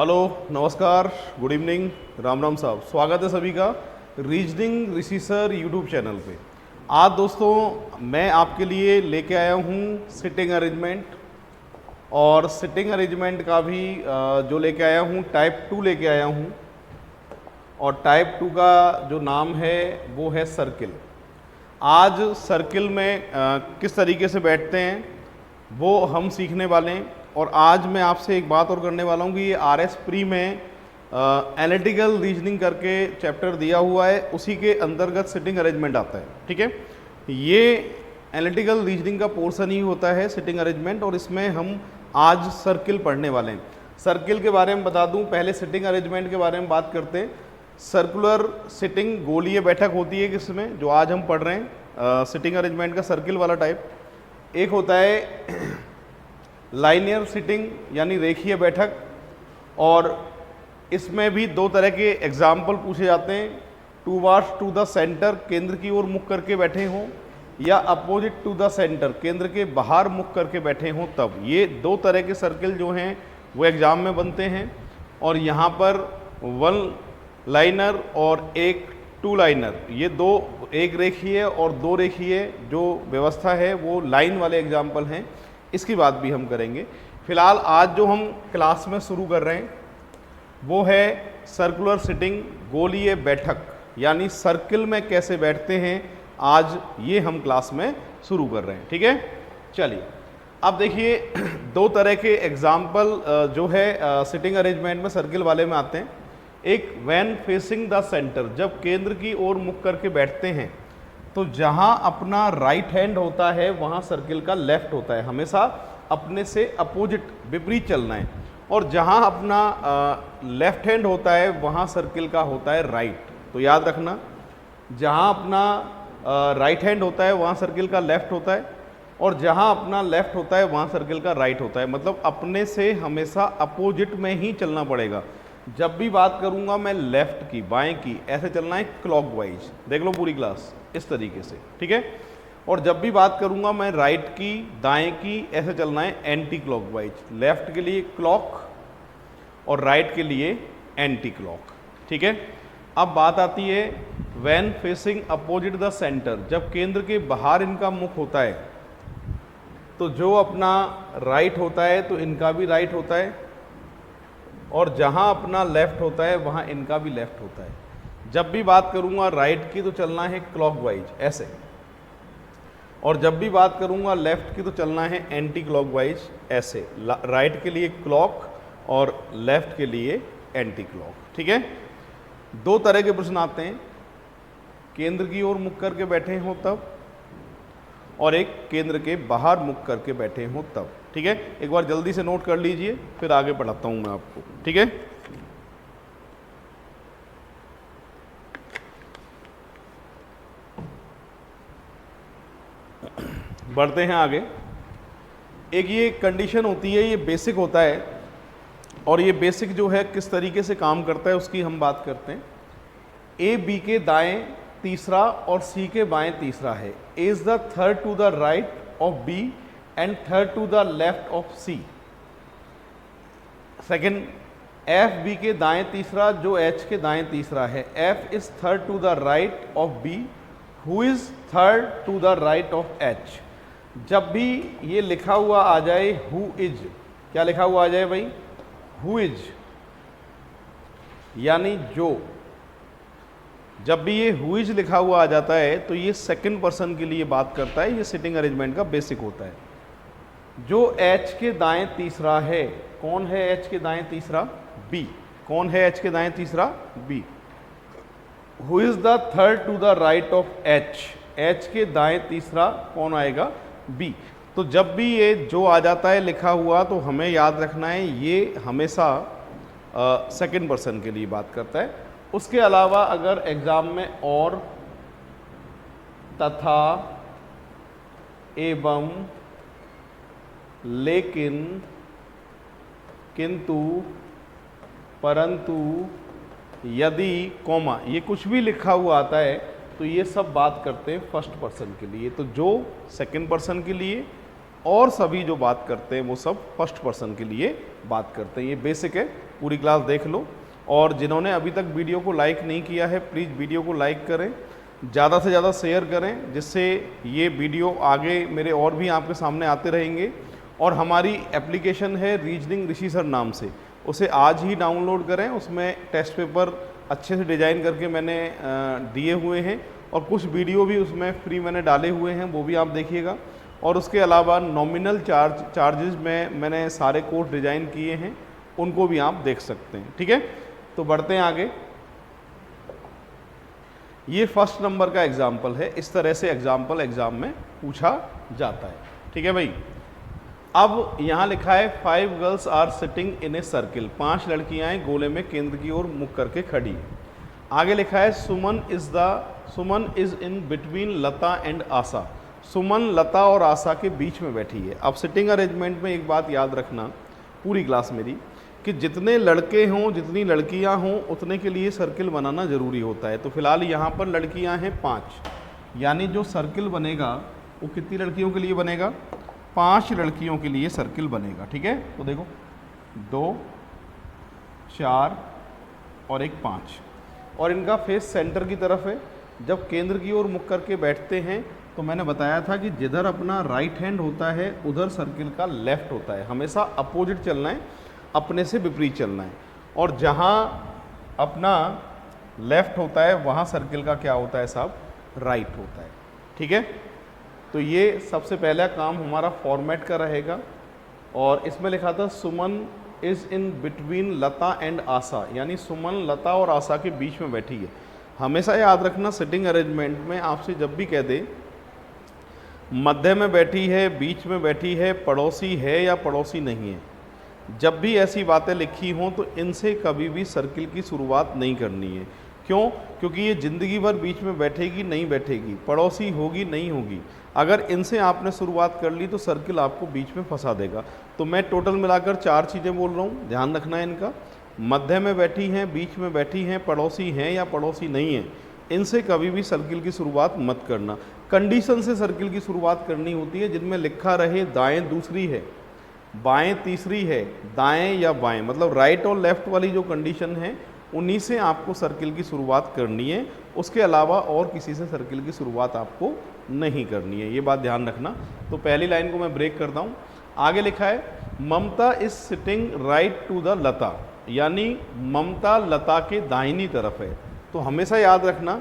Hello, नमस्कार, good evening, Ram Ram साहब। स्वागत है सभी का रीजनिंग ऋषि सर यूट्यूब चैनल पे। आज दोस्तों मैं आपके लिए लेके आया हूँ सिटिंग अरेंजमेंट, और सिटिंग अरेंजमेंट का भी जो लेके आया हूँ टाइप 2 लेके आया हूँ, और टाइप 2 का जो नाम है वो है सर्किल। आज सर्किल में किस तरीके से बैठते हैं वो हम सीखने वाले हैं। और आज मैं आपसे एक बात और करने वाला हूँ कि ये RS प्री में एनालिटिकल रीजनिंग करके चैप्टर दिया हुआ है, उसी के अंतर्गत सिटिंग अरेंजमेंट आता है। ठीक है, ये एनालिटिकल रीजनिंग का पोर्शन ही होता है सिटिंग अरेंजमेंट, और इसमें हम आज सर्किल पढ़ने वाले हैं। सर्किल के बारे में बता दूं, पहले सिटिंग अरेंजमेंट के बारे में बात करते हैं। सर्कुलर सिटिंग गोलीय बैठक होती है किसमें, जो आज हम पढ़ रहे हैं सिटिंग अरेंजमेंट का सर्किल वाला टाइप। एक होता है लाइनियर सिटिंग यानी रेखीय बैठक, और इसमें भी दो तरह के एग्जाम्पल पूछे जाते हैं। टूवर्ड्स टू द सेंटर, केंद्र की ओर मुख करके बैठे हों, या अपोजिट टू द सेंटर, केंद्र के बाहर मुख करके बैठे हों तब। ये दो तरह के सर्किल जो हैं वो एग्जाम में बनते हैं। और यहाँ पर वन लाइनर और एक टू लाइनर, ये दो, एक रेखीय और दो रेखीय जो व्यवस्था है वो लाइन वाले एग्जाम्पल हैं। इसकी बात भी हम करेंगे। फिलहाल आज जो हम क्लास में शुरू कर रहे हैं वो है सर्कुलर सिटिंग गोलीय बैठक, यानी सर्किल में कैसे बैठते हैं, आज ये हम क्लास में शुरू कर रहे हैं। ठीक है, चलिए अब देखिए दो तरह के एग्जाम्पल जो है सिटिंग अरेंजमेंट में सर्किल वाले में आते हैं। एक व्हेन फेसिंग द सेंटर, जब केंद्र की ओर मुख करके बैठते हैं तो जहां अपना राइट हैंड होता है वहां सर्किल का लेफ्ट होता है, हमेशा अपने से अपोजिट विपरीत चलना है। और जहां अपना लेफ्ट हैंड होता है वहां सर्किल का होता है राइट। तो याद रखना, जहां अपना राइट हैंड होता है वहां सर्किल का लेफ्ट होता है, और जहां अपना लेफ्ट होता है वहां सर्किल का राइट होता है। मतलब अपने से हमेशा अपोजिट में ही चलना पड़ेगा। जब भी बात करूंगा मैं लेफ्ट की, बाएं की, ऐसे चलना है क्लॉकवाइज। देख लो पूरी क्लास इस तरीके से, ठीक है। और जब भी बात करूंगा मैं राइट की, दाएं की, ऐसे चलना है एंटी क्लॉकवाइज। लेफ्ट के लिए क्लॉक और राइट के लिए एंटी क्लॉक। ठीक है, अब बात आती है when facing opposite the centre, जब केंद्र के बाहर इनका मुख होता है तो जो अपना राइट होता है तो इनका भी राइट होता है, और जहां अपना लेफ्ट होता है वहां इनका भी लेफ्ट होता है। जब भी बात करूंगा राइट की तो चलना है क्लॉकवाइज ऐसे, और जब भी बात करूंगा लेफ्ट की तो चलना है एंटी क्लॉकवाइज ऐसे। राइट के लिए क्लॉक और लेफ्ट के लिए एंटी क्लॉक। ठीक है, दो तरह के प्रश्न आते हैं, केंद्र की ओर मुख करके बैठे हो तब, और एक केंद्र के बाहर मुख करके बैठे हो तब। ठीक है, एक बार जल्दी से नोट कर लीजिए, फिर आगे पढ़ाता हूं मैं आपको। ठीक है, बढ़ते हैं आगे। एक ये कंडीशन होती है, ये बेसिक होता है, और ये बेसिक जो है किस तरीके से काम करता है उसकी हम बात करते हैं। ए बी के दाएं तीसरा और सी के बाएं तीसरा है। A is the third to the right of B and third to the left of C. Second, F B के दाएं तीसरा जो एच के दाएं तीसरा है। F is third to the right of B who is third to the right of H. जब भी ये लिखा हुआ आ जाए हु इज, क्या लिखा हुआ आ जाए भाई, हु इज यानी जो, जब भी ये हु इज लिखा हुआ आ जाता है तो ये सेकंड पर्सन के लिए बात करता है। ये सिटिंग अरेंजमेंट का बेसिक होता है। जो एच के दाएं तीसरा है, कौन है एच के दाएं तीसरा, बी। कौन है एच के दाएं तीसरा, B. Who is the third to the right of H, H के दाएं तीसरा कौन आएगा, बी। तो जब भी ये जो आ जाता है लिखा हुआ तो हमें याद रखना है ये हमेशा सेकंड पर्सन के लिए बात करता है। उसके अलावा अगर एग्जाम में और, तथा, एवं, लेकिन, किंतु, परंतु, यदि, कॉमा, ये कुछ भी लिखा हुआ आता है तो ये सब बात करते हैं फर्स्ट पर्सन के लिए। तो जो सेकंड पर्सन के लिए और सभी जो बात करते हैं वो सब फर्स्ट पर्सन के लिए बात करते हैं। ये बेसिक है, पूरी क्लास देख लो। और जिन्होंने अभी तक वीडियो को लाइक नहीं किया है, प्लीज़ वीडियो को लाइक करें, ज़्यादा से ज़्यादा शेयर करें, जिससे ये वीडियो आगे मेरे और भी आपके सामने आते रहेंगे। और हमारी एप्लीकेशन है रीजनिंग ऋषि सर नाम से, उसे आज ही डाउनलोड करें। उसमें टेस्ट पेपर अच्छे से डिज़ाइन करके मैंने दिए हुए हैं और कुछ वीडियो भी उसमें फ्री मैंने डाले हुए हैं, वो भी आप देखिएगा। और उसके अलावा नॉमिनल चार्जेस में मैंने सारे कोर्स डिज़ाइन किए हैं, उनको भी आप देख सकते हैं। ठीक है, तो बढ़ते हैं आगे। ये फर्स्ट नंबर का एग्जाम्पल है, इस तरह से एग्जाम्पल एग्जाम में पूछा जाता है। ठीक है भाई, अब यहाँ लिखा है 5 girls are sitting in a circle, 5 लड़कियाँ हैं गोले में केंद्र की ओर मुख करके खड़ी हैं। आगे लिखा है Suman is in between Lata and Asha, Suman Lata और आशा के बीच में बैठी है। अब सिटिंग अरेंजमेंट में एक बात याद रखना पूरी क्लास मेरी, कि जितने लड़के हों जितनी लड़कियां हों उतने के लिए सर्किल बनाना ज़रूरी होता है। तो फिलहाल यहाँ पर लड़कियां हैं 5, यानी जो सर्किल बनेगा वो कितनी लड़कियों के लिए बनेगा? 5 लड़कियों के लिए सर्किल बनेगा। ठीक है, तो देखो 2, 4 और एक 5, और इनका फेस सेंटर की तरफ है। जब केंद्र की ओर मुख करके बैठते हैं तो मैंने बताया था कि जिधर अपना राइट हैंड होता है उधर सर्किल का लेफ्ट होता है, हमेशा अपोजिट चलना है, अपने से विपरीत चलना है। और जहाँ अपना लेफ्ट होता है वहाँ सर्किल का क्या होता है साहब? राइट होता है। ठीक है, तो ये सबसे पहला काम हमारा फॉर्मेट का रहेगा। और इसमें लिखा था Suman is in between Lata and Asha, यानी सुमन लता और आशा के बीच में बैठी है। हमेशा याद रखना सिटिंग अरेंजमेंट में आपसे जब भी कह दे मध्य में बैठी है, बीच में बैठी है, पड़ोसी है या पड़ोसी नहीं है, जब भी ऐसी बातें लिखी हों तो इनसे कभी भी सर्किल की शुरुआत नहीं करनी है। क्यों? क्योंकि ये ज़िंदगी भर बीच में बैठेगी नहीं बैठेगी, पड़ोसी होगी नहीं होगी। अगर इनसे आपने शुरुआत कर ली तो सर्किल आपको बीच में फंसा देगा। तो मैं टोटल मिलाकर 4 चीज़ें बोल रहा हूँ, ध्यान रखना है इनका। मध्य में बैठी हैं, बीच में बैठी हैं, पड़ोसी हैं या पड़ोसी नहीं हैं, इनसे कभी भी सर्किल की शुरुआत मत करना। कंडीशन से सर्किल की शुरुआत करनी होती है, जिनमें लिखा रहे दाएँ दूसरी है, बाएं तीसरी है, दाएं या बाएं, मतलब राइट और लेफ्ट वाली जो कंडीशन है उन्हीं से आपको सर्किल की शुरुआत करनी है। उसके अलावा और किसी से सर्किल की शुरुआत आपको नहीं करनी है, ये बात ध्यान रखना। तो पहली लाइन को मैं ब्रेक करता हूँ। आगे लिखा है Mamta is sitting right to the Lata, यानी ममता लता के दाहिनी तरफ है। तो हमेशा याद रखना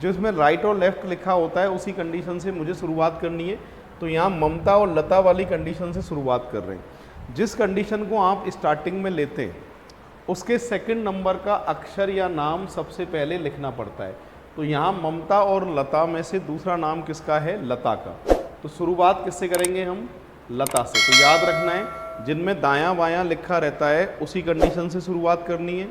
जिसमें राइट और लेफ्ट लिखा होता है उसी कंडीशन से मुझे शुरुआत करनी है। तो यहाँ ममता और लता वाली कंडीशन से शुरुआत कर रहे हैं। जिस कंडीशन को आप स्टार्टिंग में लेते हैं उसके सेकंड नंबर का अक्षर या नाम सबसे पहले लिखना पड़ता है। तो यहाँ ममता और लता में से दूसरा नाम किसका है? लता का। तो शुरुआत किससे करेंगे हम? लता से। तो याद रखना है जिनमें दायां बायां लिखा रहता है उसी कंडीशन से शुरुआत करनी है,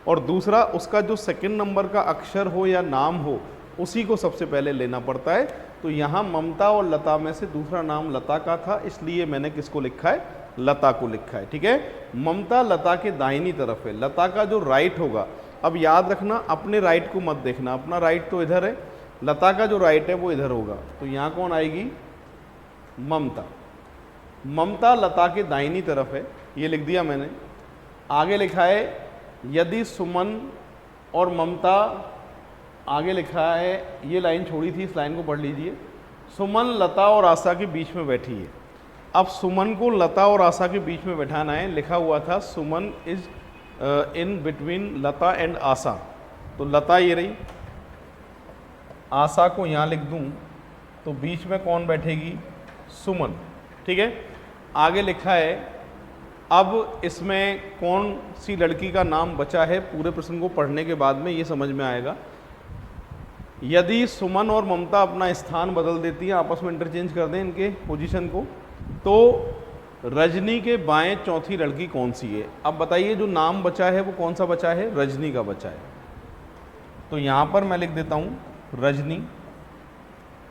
और दूसरा उसका जो सेकंड नंबर का अक्षर हो या नाम हो उसी को सबसे पहले लेना पड़ता है। तो यहाँ ममता और लता में से दूसरा नाम लता का था, इसलिए मैंने किसको लिखा है? लता को लिखा है। ठीक है, ममता लता के दाहिनी तरफ है, लता का जो राइट होगा, अब याद रखना अपने राइट को मत देखना, अपना राइट तो इधर है, लता का जो राइट है वो इधर होगा। तो यहाँ कौन आएगी? ममता। ममता लता के दाहिनी तरफ है, ये लिख दिया मैंने। आगे लिखा है यदि सुमन और ममता, आगे लिखा है, ये लाइन छोड़ी थी, इस लाइन को पढ़ लीजिए। सुमन लता और आशा के बीच में बैठी है। अब सुमन को लता और आशा के बीच में बैठाना है। लिखा हुआ था Suman is in between Lata and Asha, तो लता ये रही, आशा को यहाँ लिख दूँ तो बीच में कौन बैठेगी? सुमन। ठीक है, आगे लिखा है अब इसमें कौन सी लड़की का नाम बचा है, पूरे प्रश्न को पढ़ने के बाद में ये समझ में आएगा। यदि सुमन और ममता अपना स्थान बदल देती हैं, आपस में इंटरचेंज कर दें इनके पोजीशन को, तो रजनी के बाएं चौथी लड़की कौन सी है? अब बताइए जो नाम बचा है वो कौन सा बचा है? रजनी का बचा है। तो यहाँ पर मैं लिख देता हूँ रजनी।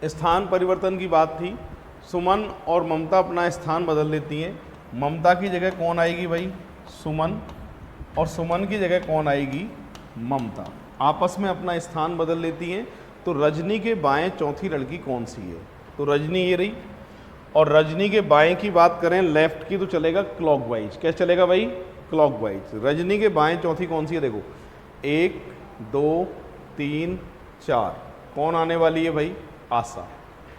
स्थान परिवर्तन की बात थी, सुमन और ममता अपना स्थान बदल लेती हैं। ममता की जगह कौन आएगी भाई? सुमन, और सुमन की जगह कौन आएगी? ममता। आपस में अपना स्थान बदल लेती हैं। तो रजनी के बाएं चौथी लड़की कौन सी है? तो रजनी ये रही। और रजनी के बाएं की बात करें लेफ्ट की तो चलेगा क्लॉकवाइज। कैसे चलेगा भाई? क्लॉकवाइज। रजनी के बाएं चौथी कौन सी है? देखो 1 2 3 4 कौन आने वाली है भाई? आशा।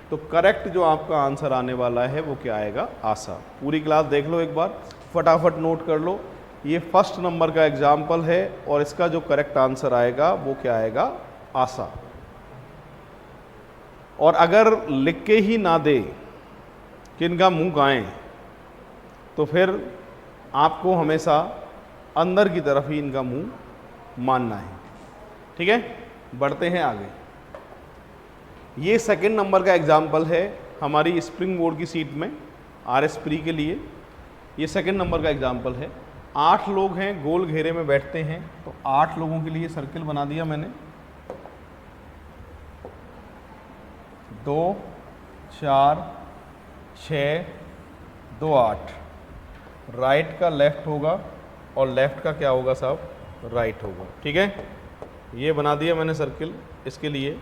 तो करेक्ट जो आपका आंसर आने वाला है वो क्या आएगा? आशा। पूरी क्लास देख लो एक बार, फटाफट नोट कर लो। ये फर्स्ट नंबर का एग्जाम्पल है और इसका जो करेक्ट आंसर आएगा वो क्या आएगा? आशा। और अगर लिख के ही ना दे कि इनका मुंह गाएं तो फिर आपको हमेशा अंदर की तरफ ही इनका मुंह मानना है। ठीक है, बढ़ते हैं आगे। ये सेकंड नंबर का एग्जाम्पल है हमारी स्प्रिंग बोर्ड की सीट में RS प्री के लिए। ये सेकंड नंबर का एग्जाम्पल है। 8 लोग हैं, गोल घेरे में बैठते हैं, तो 8 लोगों के लिए सर्किल बना दिया मैंने। 2 4 6 2 8। राइट का लेफ्ट होगा और लेफ्ट का क्या होगा साहब? राइट होगा। ठीक है, ये बना दिया मैंने सर्किल इसके लिए।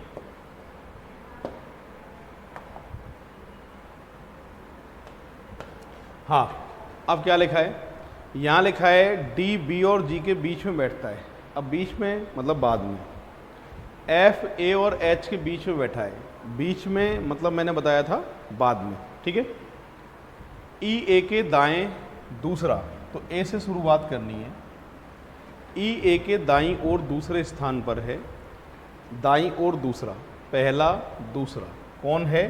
हाँ, अब क्या लिखा है? यहाँ लिखा है D B और G के बीच में बैठता है। अब बीच में मतलब बाद में। F A और H के बीच में बैठा है। बीच में मतलब मैंने बताया था बाद में। ठीक है, E A के दाएं दूसरा, तो A से शुरुआत करनी है। E A के दाईं ओर दूसरे स्थान पर है। दाईं ओर दूसरा, पहला दूसरा कौन है?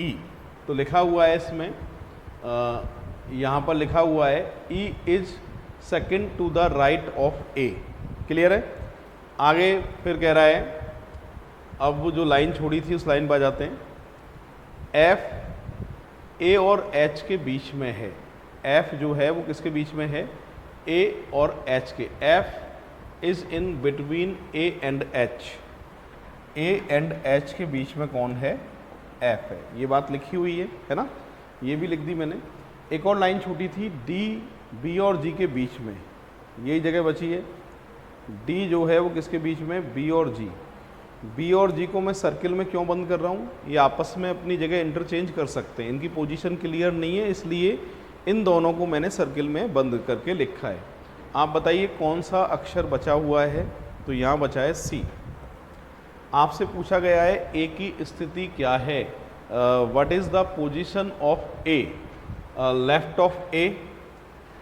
E। तो लिखा हुआ है इसमें, यहाँ पर लिखा हुआ है E is second to the right of A। Clear है? आगे फिर कह रहा है, अब वो जो लाइन छोड़ी थी उस लाइन पर आ जाते हैं। F A और H के बीच में है। F जो है वो किसके बीच में है? A और H के। F is in between A and H। A and H के बीच में कौन है? F है। ये बात लिखी हुई है ना? ये भी लिख दी मैंने। एक और लाइन छूटी थी, D B और G के बीच में, यही जगह बची है। D जो है वो किसके बीच में? B और G। B और G को मैं सर्किल में क्यों बंद कर रहा हूँ? ये आपस में अपनी जगह इंटरचेंज कर सकते हैं, इनकी पोजीशन क्लियर नहीं है, इसलिए इन दोनों को मैंने सर्किल में बंद करके लिखा है। आप बताइए कौन सा अक्षर बचा हुआ है? तो यहाँ बचा है C। आपसे पूछा गया है A की स्थिति क्या है? What is the position of A? Left of A।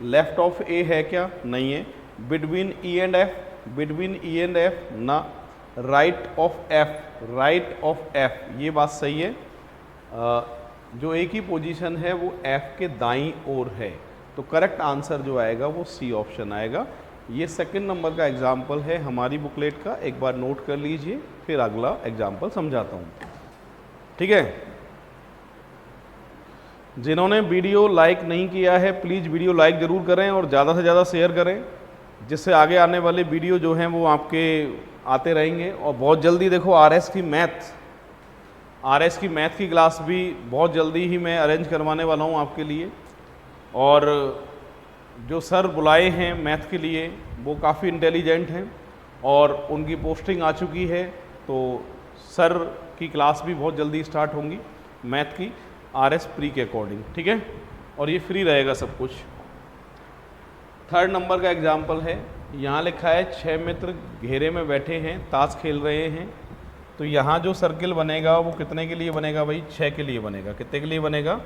Left of A है क्या? नहीं है। Between E and F? Between E and F ना। Right of F? Right of F, ये बात सही है। जो A की पोजीशन है वो F के दाईं ओर है, तो करेक्ट आंसर जो आएगा वो C ऑप्शन आएगा। ये सेकंड नंबर का एग्जाम्पल है हमारी बुकलेट का, एक बार नोट कर लीजिए, फिर अगला एग्जाम्पल समझाता हूँ। ठीक है, जिन्होंने वीडियो लाइक नहीं किया है प्लीज़ वीडियो लाइक ज़रूर करें और ज़्यादा से ज़्यादा शेयर करें, जिससे आगे आने वाले वीडियो जो हैं वो आपके आते रहेंगे। और बहुत जल्दी देखो RS की मैथ की क्लास भी बहुत जल्दी ही मैं अरेंज करवाने वाला हूँ आपके लिए। और जो सर बुलाए हैं मैथ के लिए वो काफ़ी इंटेलिजेंट हैं और उनकी पोस्टिंग आ चुकी है, तो सर की क्लास भी बहुत जल्दी स्टार्ट होंगी मैथ की RS प्री के अकॉर्डिंग। ठीक है, और ये फ्री रहेगा सब कुछ। थर्ड नंबर का एग्जाम्पल है, यहाँ लिखा है 6 मित्र घेरे में बैठे हैं, ताश खेल रहे हैं। तो यहाँ जो सर्किल बनेगा वो कितने के लिए बनेगा भाई? 6 के लिए बनेगा। कितने के लिए बनेगा?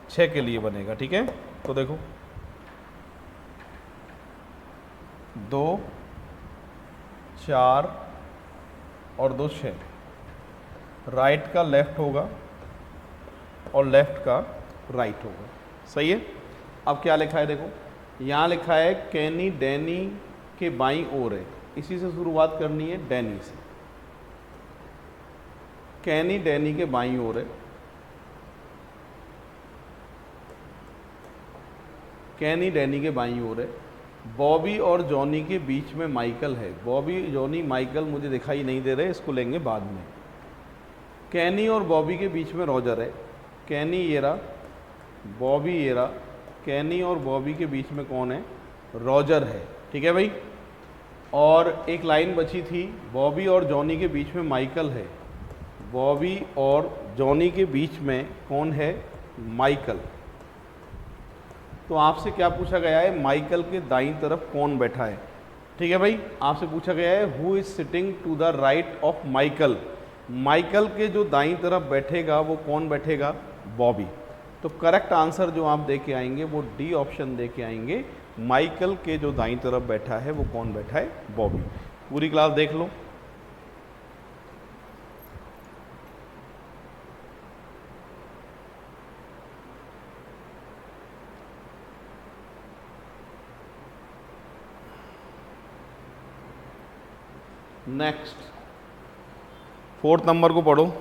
6 के लिए बनेगा। ठीक है, तो देखो 2 4 और 2 6। राइट का लेफ्ट होगा और लेफ्ट का राइट होगा। सही है। अब क्या लिखा है देखो, यहाँ लिखा है कैनी डैनी के बाईं ओर है। इसी से शुरुआत करनी है, डैनी से। कैनी डैनी के बाईं ओर है। कैनी डैनी के बाईं ओर है। बॉबी और जॉनी के बीच में माइकल है। बॉबी जॉनी माइकल मुझे दिखाई नहीं दे रहे, इसको लेंगे बाद में। कैनी और बॉबी के बीच में रॉजर है। कैनी ये रहा, बॉबी ये रहा। कैनी और बॉबी के बीच में कौन है? रॉजर है। ठीक है भाई। और एक लाइन बची थी, बॉबी और जॉनी के बीच में माइकल है। बॉबी और जॉनी के बीच में कौन है? माइकल। तो आपसे क्या पूछा गया है, माइकल के दाईं तरफ कौन बैठा है। ठीक है भाई, आपसे पूछा गया है who is sitting to the right of Michael. Michael के जो दाईं तरफ बैठेगा वो कौन बैठेगा, बॉबी। तो करेक्ट आंसर जो आप दे के आएंगे वो डी ऑप्शन दे के आएंगे, माइकल के जो दाईं तरफ बैठा है वो कौन बैठा है, बॉबी। पूरी क्लास देख लो। नेक्स्ट 4th नंबर को पढ़ो।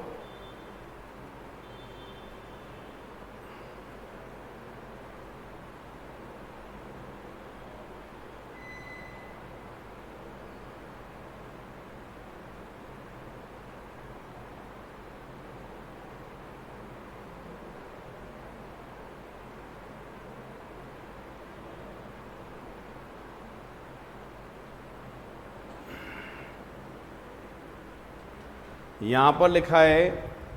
यहाँ पर लिखा है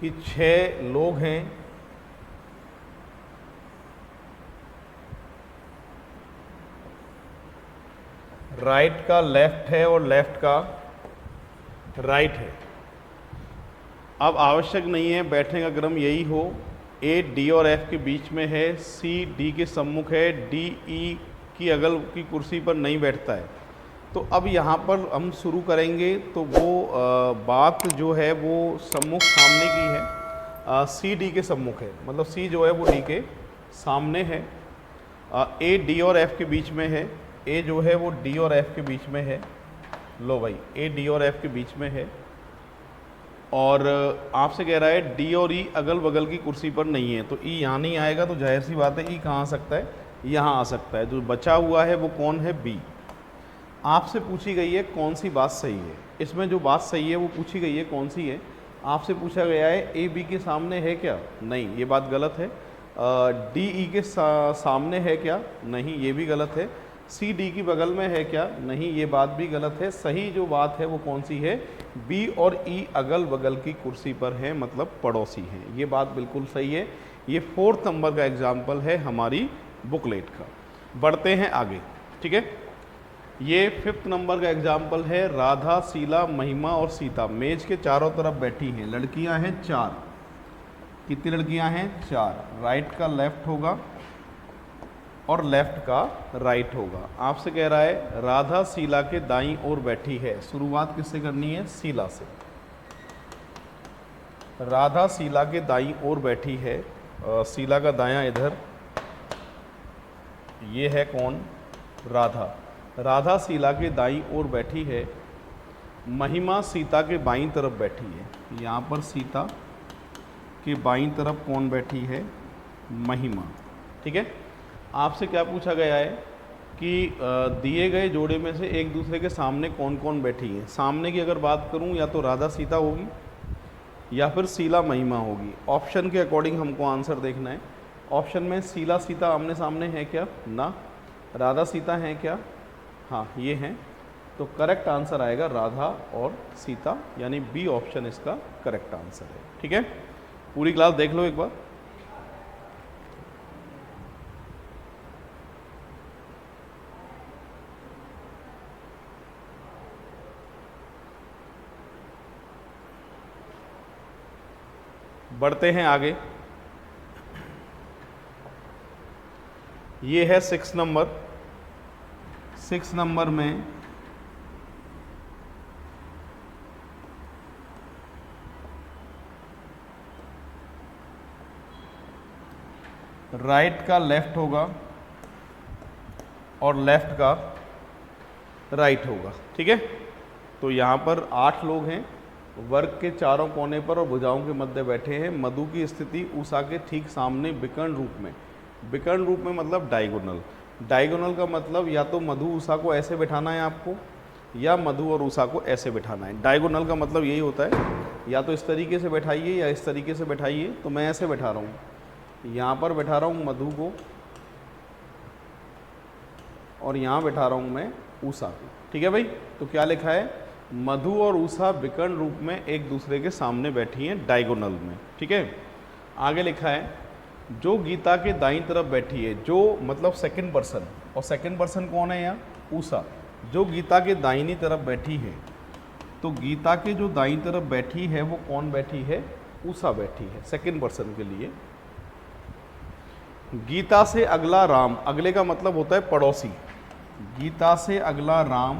कि 6 लोग हैं, राइट का लेफ्ट है और लेफ्ट का राइट है। अब आवश्यक नहीं है बैठने का क्रम यही हो, ए डी और एफ के बीच में है, सी डी के सम्मुख है, डी ई की अगल की कुर्सी पर नहीं बैठता है। तो अब यहाँ पर हम शुरू करेंगे तो वो बात जो है वो सम्मुख सामने की है, सी डी के सम्मुख है, मतलब सी जो है वो डी के सामने है, ए डी और एफ के बीच में है, ए जो है वो डी और एफ के बीच में है। लो भाई, ए डी और एफ के बीच में है, और आपसे कह रहा है डी और ई अगल बगल की कुर्सी पर नहीं है। तो ई यहाँ नहीं आएगा, तो जाहिर सी बात है ई कहाँ आ सकता है, यहाँ आ सकता है। जो बचा हुआ है वो कौन है, बी। आपसे पूछी गई है कौन सी बात सही है, इसमें जो बात सही है वो पूछी गई है कौन सी है। आपसे पूछा गया है ए बी के सामने है क्या, नहीं, ये बात गलत है। डी ई के सामने है क्या, नहीं, ये भी गलत है। सी डी की बगल में है क्या, नहीं, ये बात भी गलत है। सही जो बात है वो कौन सी है, बी और ई अगल बगल की कुर्सी पर है, मतलब पड़ोसी हैं, ये बात बिल्कुल सही है। ये 4th नंबर का एग्जाम्पल है हमारी बुकलेट का। बढ़ते हैं आगे, ठीक है। ये 5th नंबर का एग्जाम्पल है, राधा, शीला, महिमा और सीता मेज के चारों तरफ बैठी हैं। लड़कियां हैं 4। कितनी लड़कियां हैं, 4। राइट का लेफ्ट होगा और लेफ्ट का राइट होगा। आपसे कह रहा है राधा शीला के दाईं ओर बैठी है। शुरुआत किससे करनी है, शीला से। राधा शीला के दाईं ओर बैठी है, शीला का दायां इधर, ये है कौन, राधा। राधा शीला के दाईं ओर बैठी है। महिमा सीता के बाईं तरफ बैठी है। यहाँ पर सीता के बाईं तरफ कौन बैठी है, महिमा। ठीक है। आपसे क्या पूछा गया है कि दिए गए जोड़े में से एक दूसरे के सामने कौन कौन बैठी है। सामने की अगर बात करूं, या तो राधा सीता होगी या फिर शीला महिमा होगी। ऑप्शन के अकॉर्डिंग हमको आंसर देखना है। ऑप्शन में शीला सीता आमने सामने है क्या, ना। राधा सीता है क्या, हाँ ये हैं। तो करेक्ट आंसर आएगा राधा और सीता, यानी बी ऑप्शन इसका करेक्ट आंसर है। ठीक है, पूरी क्लास देख लो एक बार। बढ़ते हैं आगे। ये है 6 नंबर। 6 नंबर में राइट का लेफ्ट होगा और लेफ्ट का राइट होगा। ठीक है, तो यहाँ पर 8 लोग हैं, वर्ग के चारों कोने पर और भुजाओं के मध्य बैठे हैं। मधु की स्थिति उषा के ठीक सामने विकर्ण रूप में। विकर्ण रूप में मतलब डायगोनल। डायगोनल का मतलब या तो मधु उषा को ऐसे बिठाना है आपको, या मधु और उषा को ऐसे बिठाना है। डायगोनल का मतलब यही होता है, या तो इस तरीके से बैठाइए या इस तरीके से बैठाइए। तो मैं ऐसे बैठा रहा हूँ, यहाँ पर बैठा रहा हूँ मधु को और यहाँ बैठा रहा हूँ मैं उषा को। ठीक है भाई, तो क्या लिखा है, मधु और उषा विकर्ण रूप में एक दूसरे के सामने बैठी हैं डायगोनल में। ठीक है, आगे लिखा है जो गीता के दाईं तरफ बैठी है, जो मतलब सेकंड पर्सन, और सेकंड पर्सन कौन है यहाँ, उषा। जो गीता के दाहिनी तरफ बैठी है, तो गीता के जो दाईं तरफ बैठी है वो कौन बैठी है, उषा बैठी है सेकंड पर्सन के लिए। गीता से अगला राम, अगले का मतलब होता है पड़ोसी। गीता से अगला राम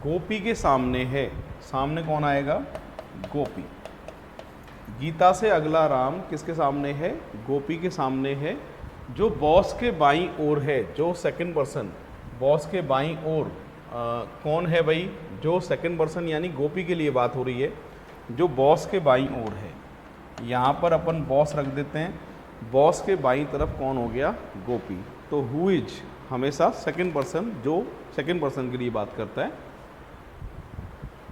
गोपी के सामने है, सामने कौन आएगा, गोपी। गीता से अगला राम किसके सामने है, गोपी के सामने है। जो बॉस के बाईं ओर है, जो सेकंड पर्सन बॉस के बाईं ओर कौन है भाई, जो सेकंड पर्सन यानी गोपी के लिए बात हो रही है, जो बॉस के बाईं ओर है। यहाँ पर अपन बॉस रख देते हैं, बॉस के बाईं तरफ कौन हो गया, गोपी। तो हु इज हमेशा सेकंड पर्सन, जो सेकंड पर्सन के लिए बात करता है।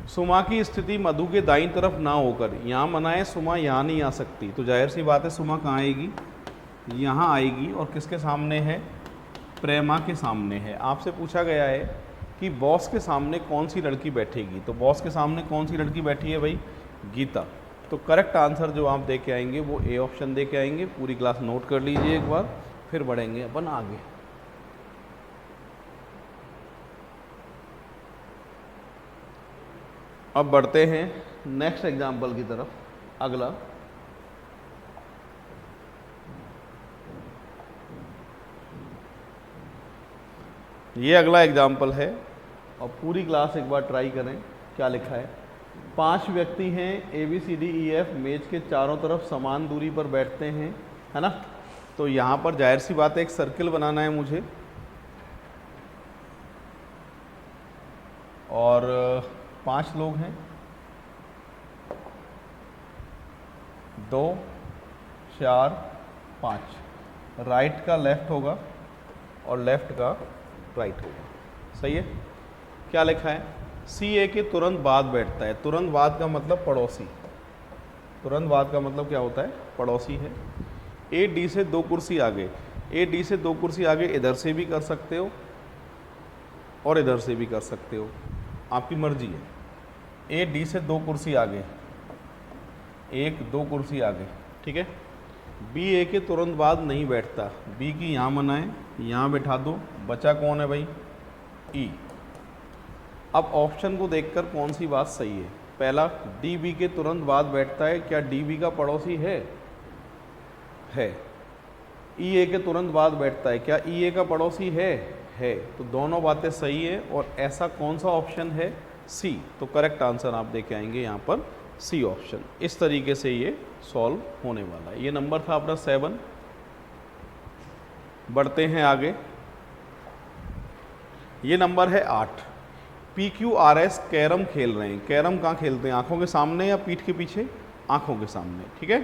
सुमा की स्थिति मधु के दाईं तरफ ना होकर, यहाँ मना है, सुमा यहाँ नहीं आ सकती, तो जाहिर सी बात है सुमा कहाँ आएगी, यहाँ आएगी। और किसके सामने है, प्रेमा के सामने है। आपसे पूछा गया है कि बॉस के सामने कौन सी लड़की बैठेगी, तो बॉस के सामने कौन सी लड़की बैठी है भाई, गीता। तो करेक्ट आंसर जो आप दे के आएंगे वो ए ऑप्शन दे के आएंगे। पूरी क्लास नोट कर लीजिए एक बार, फिर बढ़ेंगे अपन आगे। अब बढ़ते हैं नेक्स्ट एग्जाम्पल की तरफ। अगला ये अगला एग्जाम्पल है, और पूरी क्लास एक बार ट्राई करें। क्या लिखा है, 5 व्यक्ति हैं ABCDEF, मेज के चारों तरफ समान दूरी पर बैठते हैं, है ना। तो यहाँ पर जाहिर सी बात है एक सर्किल बनाना है मुझे, और 5 लोग हैं, 2 4 5। राइट का लेफ्ट होगा और लेफ्ट का राइट होगा, सही है। क्या लिखा है, CA के तुरंत बाद बैठता है। तुरंत बाद का मतलब पड़ोसी, तुरंत बाद का मतलब क्या होता है, पड़ोसी है। AD से 2 कुर्सी आगे, AD से 2 कुर्सी आगे इधर से भी कर सकते हो और इधर से भी कर सकते हो, आपकी मर्जी है। AD से 2 कुर्सी आगे, 1 2 कुर्सी आगे, ठीक है। BA के तुरंत बाद नहीं बैठता, B की यहाँ मनाएं, यहाँ बैठा दो, बचा कौन है भाई, E। अब ऑप्शन को देखकर कौन सी बात सही है। पहला, DB के तुरंत बाद बैठता है, क्या DB का पड़ोसी है, EA के तुरंत बाद बैठता है, क्या EA का पड़ोसी है। तो दोनों बातें सही है, और ऐसा कौन सा ऑप्शन है, C। तो करेक्ट आंसर आप देके आएंगे यहाँ पर C ऑप्शन। इस तरीके से ये सॉल्व होने वाला है। ये नंबर था अपना 7। बढ़ते हैं आगे, ये नंबर है 8। PQRS कैरम खेल रहे हैं। कैरम कहाँ खेलते हैं, आंखों के सामने या पीठ के पीछे, आंखों के सामने, ठीक है।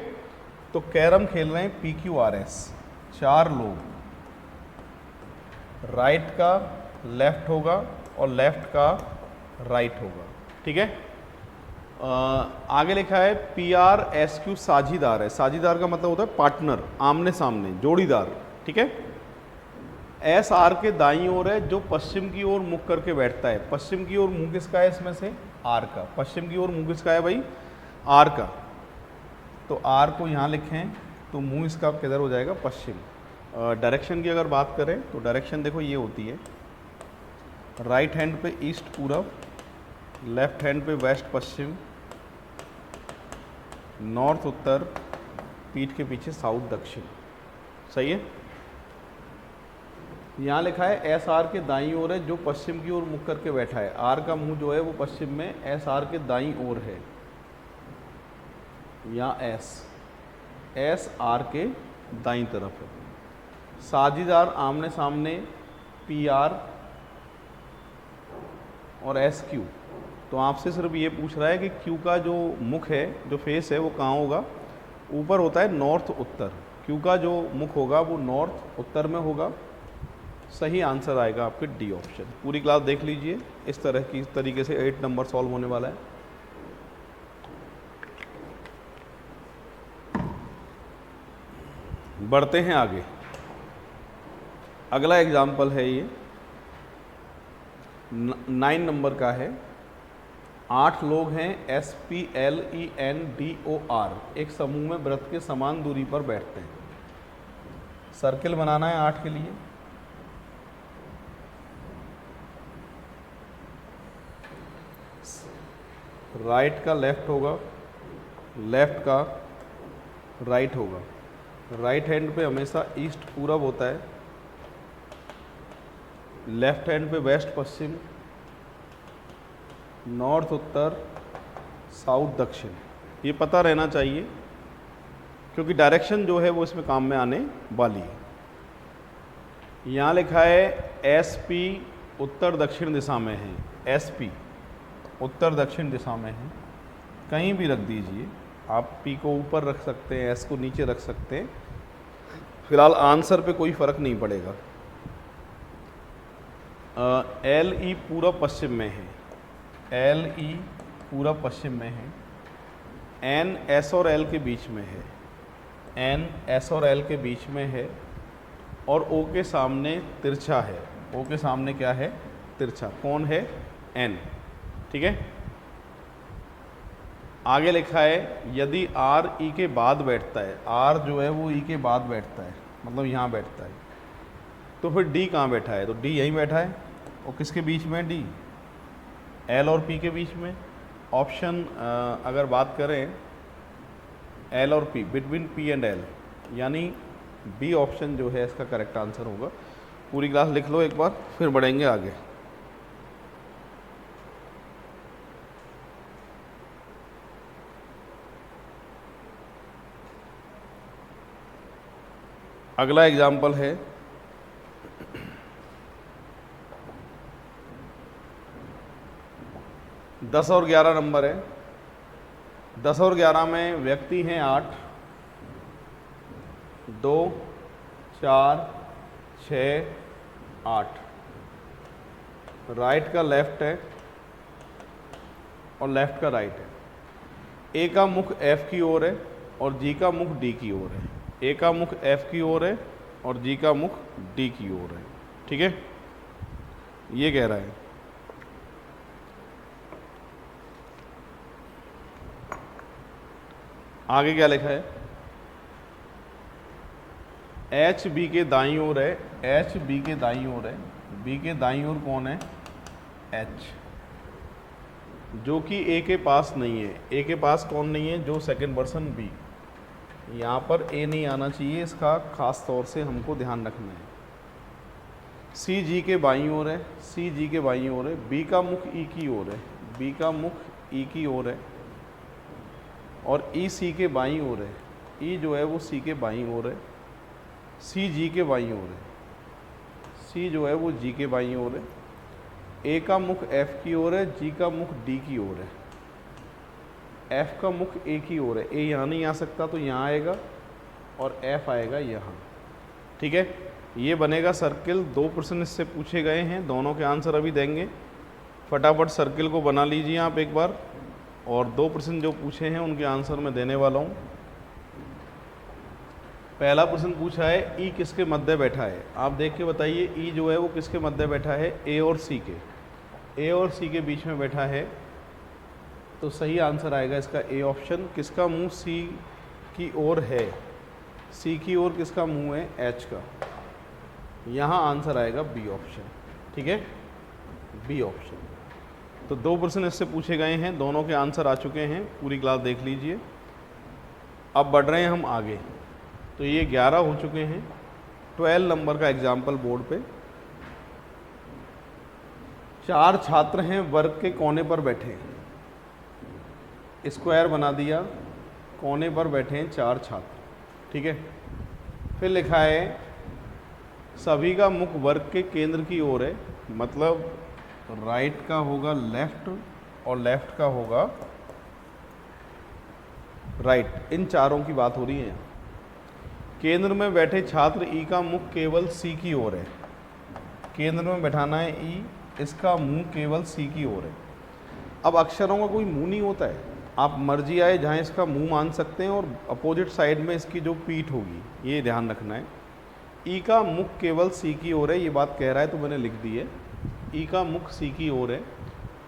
तो कैरम खेल रहे हैं PQRS, 4 लोग। राइट का लेफ्ट होगा और लेफ्ट का राइट होगा, ठीक है। आगे लिखा है PRSQ साझीदार है। साझीदार का मतलब होता है पार्टनर, आमने सामने, जोड़ीदार, ठीक है। SR के दाईं ओर है, जो पश्चिम की ओर मुख करके बैठता है। पश्चिम की ओर मुंह किसका है इसमें से, R का। पश्चिम की ओर मुंह किसका है भाई, R का। तो R को यहाँ लिखें तो मुंह इसका किधर हो जाएगा, पश्चिम। डायरेक्शन की अगर बात करें तो डायरेक्शन देखो ये होती है, राइट हैंड पे ईस्ट पूरब, लेफ्ट हैंड पे वेस्ट पश्चिम, नॉर्थ उत्तर, पीठ के पीछे साउथ दक्षिण, सही है। यहाँ लिखा है SR के दाईं ओर है, जो पश्चिम की ओर मुख करके बैठा है। R का मुंह जो है वो पश्चिम में, SR के दाईं ओर है। यहाँ SR के दाईं तरफ है। साझीदार आमने सामने PR और SQ। तो आपसे सिर्फ ये पूछ रहा है कि Q का जो मुख है, जो फेस है, वो कहाँ होगा, ऊपर होता है नॉर्थ उत्तर। Q का जो मुख होगा वो नॉर्थ उत्तर में होगा। सही आंसर आएगा आपके D ऑप्शन। पूरी क्लास देख लीजिए, इस तरीके से 8 नंबर सॉल्व होने वाला है। बढ़ते हैं आगे। अगला एग्जाम्पल है ये 9 नंबर का है। 8 लोग हैं SPLENDOR, एक समूह में वृत्त के समान दूरी पर बैठते हैं। सर्किल बनाना है 8 के लिए। राइट का लेफ्ट होगा, लेफ्ट का राइट होगा। राइट हैंड पे हमेशा ईस्ट पूरब होता है, लेफ्ट हैंड पे वेस्ट पश्चिम, नॉर्थ उत्तर, साउथ दक्षिण। ये पता रहना चाहिए क्योंकि डायरेक्शन जो है वो इसमें काम में आने वाली है। यहाँ लिखा है SP उत्तर दक्षिण दिशा में है, SP उत्तर दक्षिण दिशा में है, कहीं भी रख दीजिए आप। P को ऊपर रख सकते हैं, S को नीचे रख सकते हैं, फिलहाल आंसर पे कोई फर्क नहीं पड़ेगा। LE पूरब पश्चिम में है, LE पूरब पश्चिम में है। N S और L के बीच में है, N S और L के बीच में है, और O के सामने तिरछा है। O के सामने क्या है? तिरछा। कौन है? N। ठीक है। आगे लिखा है यदि R E के बाद बैठता है, R जो है वो E के बाद बैठता है, मतलब यहाँ बैठता है, तो फिर D कहाँ बैठा है? तो D यहीं बैठा है। और किसके बीच में? D L और P के बीच में। ऑप्शन अगर बात करें L और P, between P and L, यानी B ऑप्शन जो है इसका करेक्ट आंसर होगा। पूरी क्लास लिख लो एक बार, फिर बढ़ेंगे आगे। अगला एग्जाम्पल है 10 और 11 नंबर है। 10 और 11 में व्यक्ति हैं 8, 2, 4, 6, 8। राइट का लेफ्ट है और लेफ्ट का राइट है। ए का मुख F की ओर है और जी का मुख D की ओर है। ए का मुख F की ओर है और जी का मुख D की ओर है। ठीक है, ये कह रहा है। आगे क्या लिखा है? H B के दाईं ओर है, H B के दाईं ओर है। B के दाईं ओर कौन है? H, जो कि A के पास नहीं है। A के पास कौन नहीं है? जो सेकंड पर्सन B। यहाँ पर A नहीं आना चाहिए, इसका खास तौर से हमको ध्यान रखना है। C G के बाईं ओर है, C G के बाईं ओर है। B का मुख E की ओर है, B का मुख E की ओर है, और E C के बाईं ओर है। E जो है वो C के बाईं ओर है, C G के बाईं ओर है, C जो है वो G के बाईं ओर है। A का मुख F की ओर है, G का मुख D की ओर है, F का मुख A की ओर है। A यहाँ नहीं आ सकता तो यहाँ आएगा और F आएगा यहाँ। ठीक है, ये बनेगा सर्किल। 2 प्रश्न इससे पूछे गए हैं, दोनों के आंसर अभी देंगे। फटाफट सर्किल को बना लीजिए आप एक बार, और 2 प्रश्न जो पूछे हैं उनके आंसर मैं देने वाला हूँ। पहला प्रश्न पूछा है E किसके मध्य बैठा है? आप देख के बताइए E जो है वो किसके मध्य बैठा है? A और C के। A और C के बीच में बैठा है, तो सही आंसर आएगा इसका A ऑप्शन। किसका मुंह C की ओर है? C की ओर किसका मुंह है? H का। यहाँ आंसर आएगा B ऑप्शन। ठीक है, B ऑप्शन। तो 2 प्रश्न इससे पूछे गए हैं, दोनों के आंसर आ चुके हैं। पूरी क्लास देख लीजिए। अब बढ़ रहे हैं हम आगे। तो ये 11 हो चुके हैं। 12 नंबर का एग्जाम्पल बोर्ड पे। 4 छात्र हैं, वर्ग के कोने पर बैठे हैं। स्क्वायर बना दिया, कोने पर बैठे हैं 4 छात्र। ठीक है, फिर लिखा है सभी का मुख वर्ग के केंद्र की ओर है, मतलब राइट का होगा लेफ्ट और लेफ्ट का होगा राइट। इन चारों की बात हो रही है। केंद्र में बैठे छात्र E का मुख केवल C की ओर है। केंद्र में बैठाना है E, इसका मुंह केवल C की ओर है। अब अक्षरों का कोई मुंह नहीं होता है, आप मर्जी आए जहाँ इसका मुंह मान सकते हैं, और अपोजिट साइड में इसकी जो पीठ होगी ये ध्यान रखना है। E का मुख केवल C की ओर है, ये बात कह रहा है तो मैंने लिख दी है। E का मुख C की ओर है,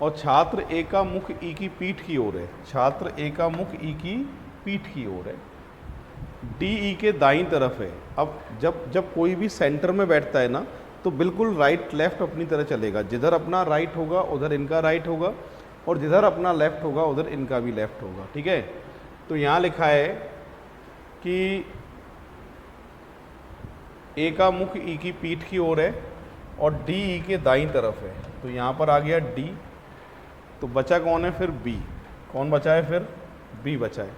और छात्र A का मुख E की पीठ की ओर है। छात्र A का मुख E की पीठ की ओर है। डी ई के दाईं तरफ है। अब जब जब कोई भी सेंटर में बैठता है ना, तो बिल्कुल राइट लेफ्ट अपनी तरह चलेगा। जिधर अपना राइट होगा उधर इनका राइट होगा, और जिधर अपना लेफ्ट होगा उधर इनका भी लेफ्ट होगा। ठीक है, तो यहाँ लिखा है कि ए का मुख ई की पीठ की ओर है और डी ई के दाईं तरफ है। तो यहाँ पर आ गया डी, तो बचा कौन है फिर? बी। कौन बचा है फिर? बी बचा है।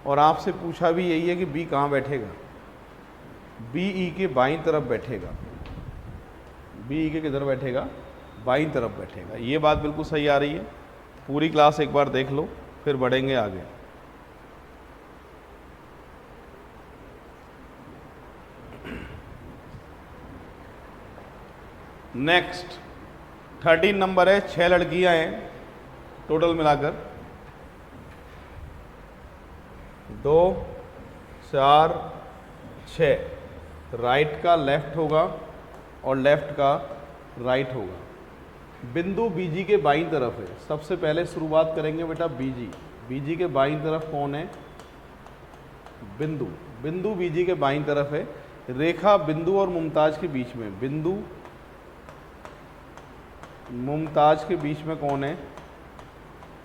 और आपसे पूछा भी यही है कि बी कहाँ बैठेगा? बी ई के बाईं तरफ बैठेगा। बी ई के किधर बैठेगा? बाईं तरफ बैठेगा। ये बात बिल्कुल सही आ रही है। पूरी क्लास एक बार देख लो, फिर बढ़ेंगे आगे। नेक्स्ट 13 नंबर है। 6 लड़कियां हैं टोटल मिलाकर, 2 4 6। राइट का लेफ्ट होगा और लेफ्ट का राइट होगा। बिंदु बीजी के बाईं तरफ है। सबसे पहले शुरुआत करेंगे बेटा बीजी। बीजी के बाईं तरफ कौन है? बिंदु। बिंदु बीजी के बाईं तरफ है। रेखा बिंदु और मुमताज के बीच में। बिंदु मुमताज के बीच में कौन है?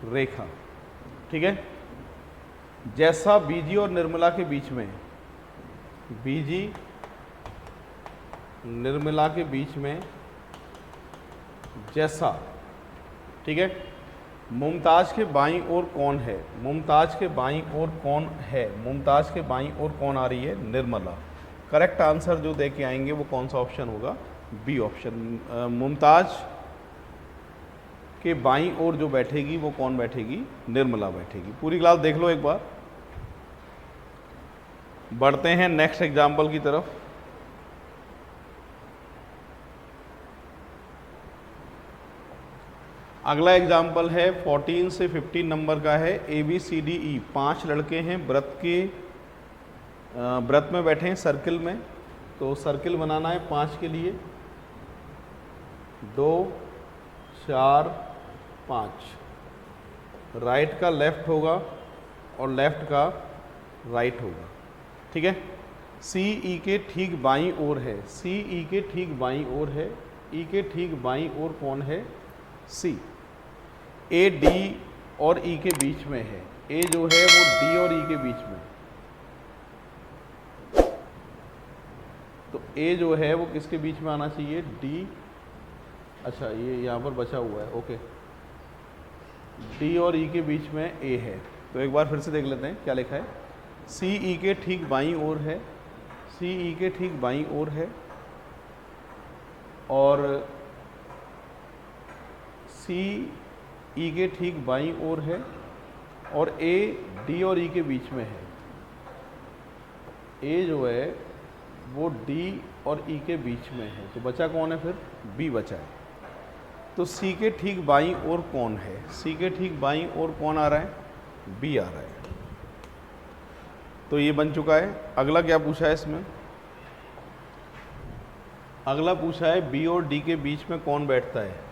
रेखा। ठीक है, जैसा बीजी और निर्मला के बीच में। बीजी निर्मला के बीच में जैसा। ठीक है, मुमताज के बाईं ओर कौन है? मुमताज के बाईं ओर कौन है? मुमताज के बाईं ओर कौन आ रही है? निर्मला। करेक्ट आंसर जो दे के आएंगे वो कौन सा ऑप्शन होगा? B option. मुमताज के बाईं ओर जो बैठेगी वो कौन बैठेगी? निर्मला बैठेगी। पूरी क्लास देख लो एक बार। बढ़ते हैं नेक्स्ट एग्जाम्पल की तरफ। अगला एग्जाम्पल है 14 से 15 नंबर का है। ए बी सी डी ई 5 लड़के हैं, व्रत में बैठे हैं सर्किल में। तो सर्किल बनाना है 5 के लिए। 2 4 5। राइट का लेफ्ट होगा और लेफ्ट का राइट होगा। ठीक है, सी ई के ठीक बाईं ओर है। सी ई के ठीक बाईं ओर है। ई के ठीक बाईं ओर कौन है? सी। ए डी और ई के बीच में है। ए जो है वो डी और ई के बीच में। तो ए जो है वो किसके बीच में आना चाहिए? डी। अच्छा, ये यहाँ पर बचा हुआ है। ओके, डी और ई के बीच में ए है। तो एक बार फिर से देख लेते हैं क्या लिखा है। सी ई के ठीक बाईं ओर है। सी ई के ठीक बाईं ओर है और सी ई के ठीक बाईं ओर है और ए डी और ई के बीच में है। ए जो है वो डी और ई के बीच में है। तो बचा कौन है फिर? बी बचा है। तो सी के ठीक बाईं ओर कौन है? सी के ठीक बाईं ओर कौन आ रहा है? बी आ रहा है। तो ये बन चुका है। अगला क्या पूछा है इसमें? अगला पूछा है बी और डी के बीच में कौन बैठता है?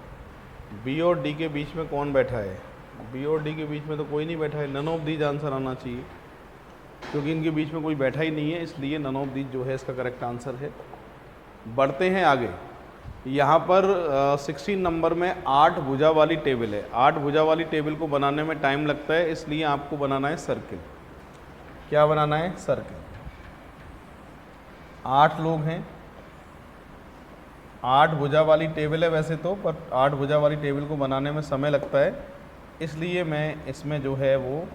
बी और डी के बीच में कौन बैठा है? बी और डी के बीच में तो कोई नहीं बैठा है। नन ऑफ दीज आंसर आना चाहिए, क्योंकि इनके बीच में कोई बैठा ही नहीं है, इसलिए नन ऑफ दीज जो है इसका करेक्ट आंसर है। बढ़ते हैं आगे। यहाँ पर 16 नंबर में 8 भुजा वाली टेबल है। 8 भुजा वाली टेबल को बनाने में टाइम लगता है, इसलिए आपको बनाना है सर्किल। क्या बनाना है? सर्किल। 8 लोग हैं, 8 भुजा वाली टेबल है वैसे तो, पर 8 भुजा वाली टेबल को बनाने में समय लगता है, इसलिए मैं इसमें जो है वो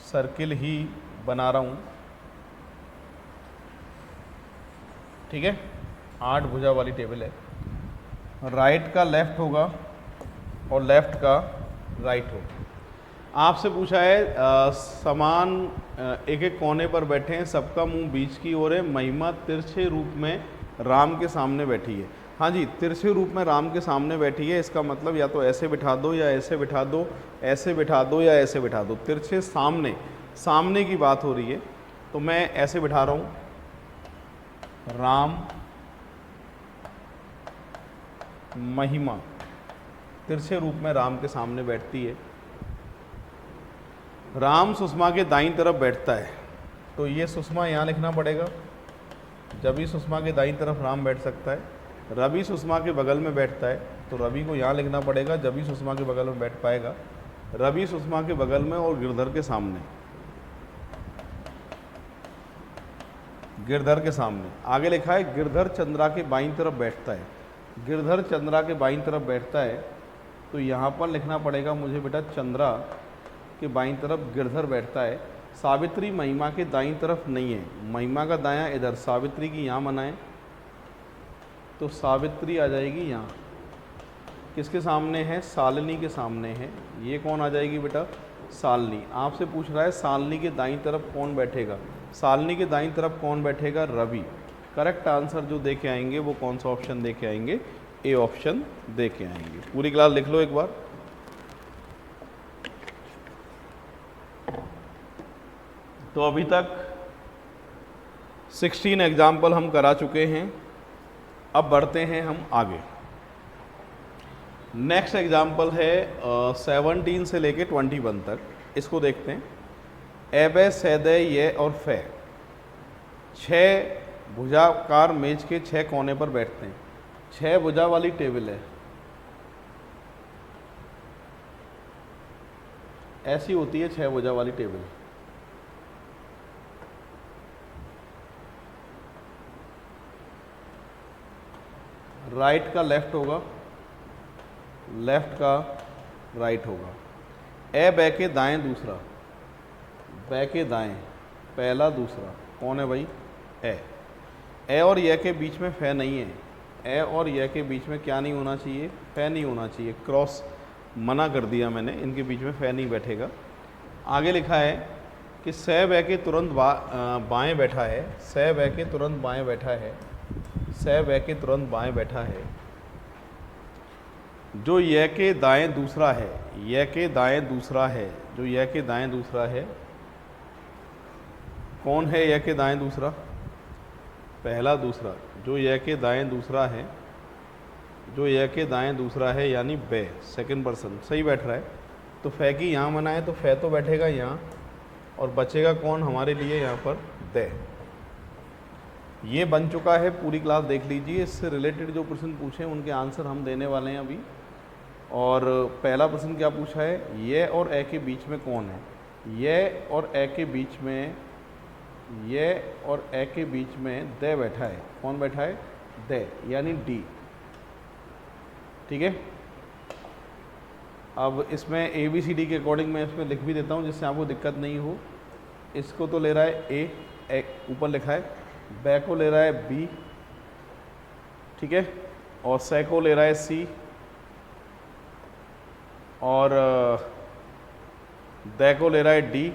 सर्किल ही बना रहा हूँ। ठीक है, 8 भुजा वाली टेबल है। राइट का लेफ्ट होगा और लेफ्ट का राइट होगा। आपसे पूछा है समान एक एक कोने पर बैठे हैं, सबका मुंह बीच की ओर है, महिमा तिरछे रूप में राम के सामने बैठी है। हाँ जी, तिरछे रूप में राम के सामने बैठी है, इसका मतलब या तो ऐसे बिठा दो या ऐसे बिठा दो, ऐसे बिठा दो या ऐसे बिठा दो। तिरछे सामने, सामने की बात हो रही है, तो मैं ऐसे बिठा रहा हूँ। राम महिमा तिरछे रूप में राम के सामने बैठती है। राम सुषमा के दाईं तरफ बैठता है। तो ये सुषमा यहाँ लिखना पड़ेगा, जब ही सुषमा के दाईं तरफ राम बैठ सकता है। रवि सुषमा के बगल में बैठता है तो रवि को यहाँ लिखना पड़ेगा, जब ही सुषमा के बगल में बैठ पाएगा। रवि सुषमा के बगल में और गिरधर के सामने, गिरधर के सामने। आगे लिखा है गिरधर चंद्रा के बाईं तरफ बैठता है। गिरधर चंद्रा के बाईं तरफ बैठता है तो यहाँ पर लिखना पड़ेगा मुझे बेटा चंद्रा के बाईं तरफ गिरधर बैठता है। सावित्री महिमा के दाईं तरफ नहीं है, महिमा का दायां इधर, सावित्री की यहाँ मनाएं तो सावित्री आ जाएगी यहाँ। किसके सामने है? शालिनी के सामने है। ये कौन आ जाएगी बेटा? शालिनी। आपसे पूछ रहा है शालिनी के दाईं तरफ कौन बैठेगा? शालिनी के दाईं तरफ कौन बैठेगा? रवि। करेक्ट आंसर जो दे के आएंगे वो कौन सा ऑप्शन दे के आएंगे? ए ऑप्शन दे के आएंगे। पूरी क्लास लिख लो एक बार। तो अभी तक 16 एग्जाम्पल हम करा चुके हैं। अब बढ़ते हैं हम आगे। नेक्स्ट एग्जाम्पल है 17 से लेके 21 तक। इसको देखते हैं। एबे सैदे ये और फे 6 भुजाकार मेज के 6 कोने पर बैठते हैं। 6 भुजा वाली टेबल है, ऐसी होती है 6 भुजा वाली टेबल। राइट का लेफ्ट होगा, लेफ्ट का राइट होगा। ए बै के दाएं दूसरा, बै के दाएं पहला दूसरा कौन है भाई? ए और ये के बीच में फे नहीं है। ए और ये के बीच में क्या नहीं होना चाहिए? फे नहीं होना चाहिए। क्रॉस मना कर दिया मैंने, इनके बीच में फे नहीं बैठेगा। आगे लिखा है कि सै बै के तुरंत बाएं बैठा है। सै बै के तुरंत बाएं बैठा है। सै बै के तुरंत बाएं बैठा है। जो यह के दाएं दूसरा है, यह के दाएं दूसरा है, जो यह के दाएं दूसरा है, कौन है यह के दाएं दूसरा? पहला दूसरा। जो यह के दाएं दूसरा है, जो यह के दाएं दूसरा है यानी बे, सेकंड पर्सन सही बैठ रहा है। तो फे की यहाँ मनाए तो फे तो बैठेगा यहाँ, और बचेगा कौन हमारे लिए यहाँ पर? दे। ये बन चुका है। पूरी क्लास देख लीजिए। इससे रिलेटेड जो प्रश्न पूछे उनके आंसर हम देने वाले हैं अभी। और पहला प्रश्न क्या पूछा है? ये और ए के बीच में कौन है? ये और ए के बीच में, ये और ए के बीच में दे बैठा है। कौन बैठा है? दे, यानी डी। ठीक है। अब इसमें ABCD के अकॉर्डिंग मैं इसमें लिख भी देता हूँ जिससे आपको दिक्कत नहीं हो। इसको तो ले रहा है ए, ऊपर लिखा है। बै को ले रहा है बी, ठीक है, और से को ले रहा है सी, और दे को ले रहा है डी,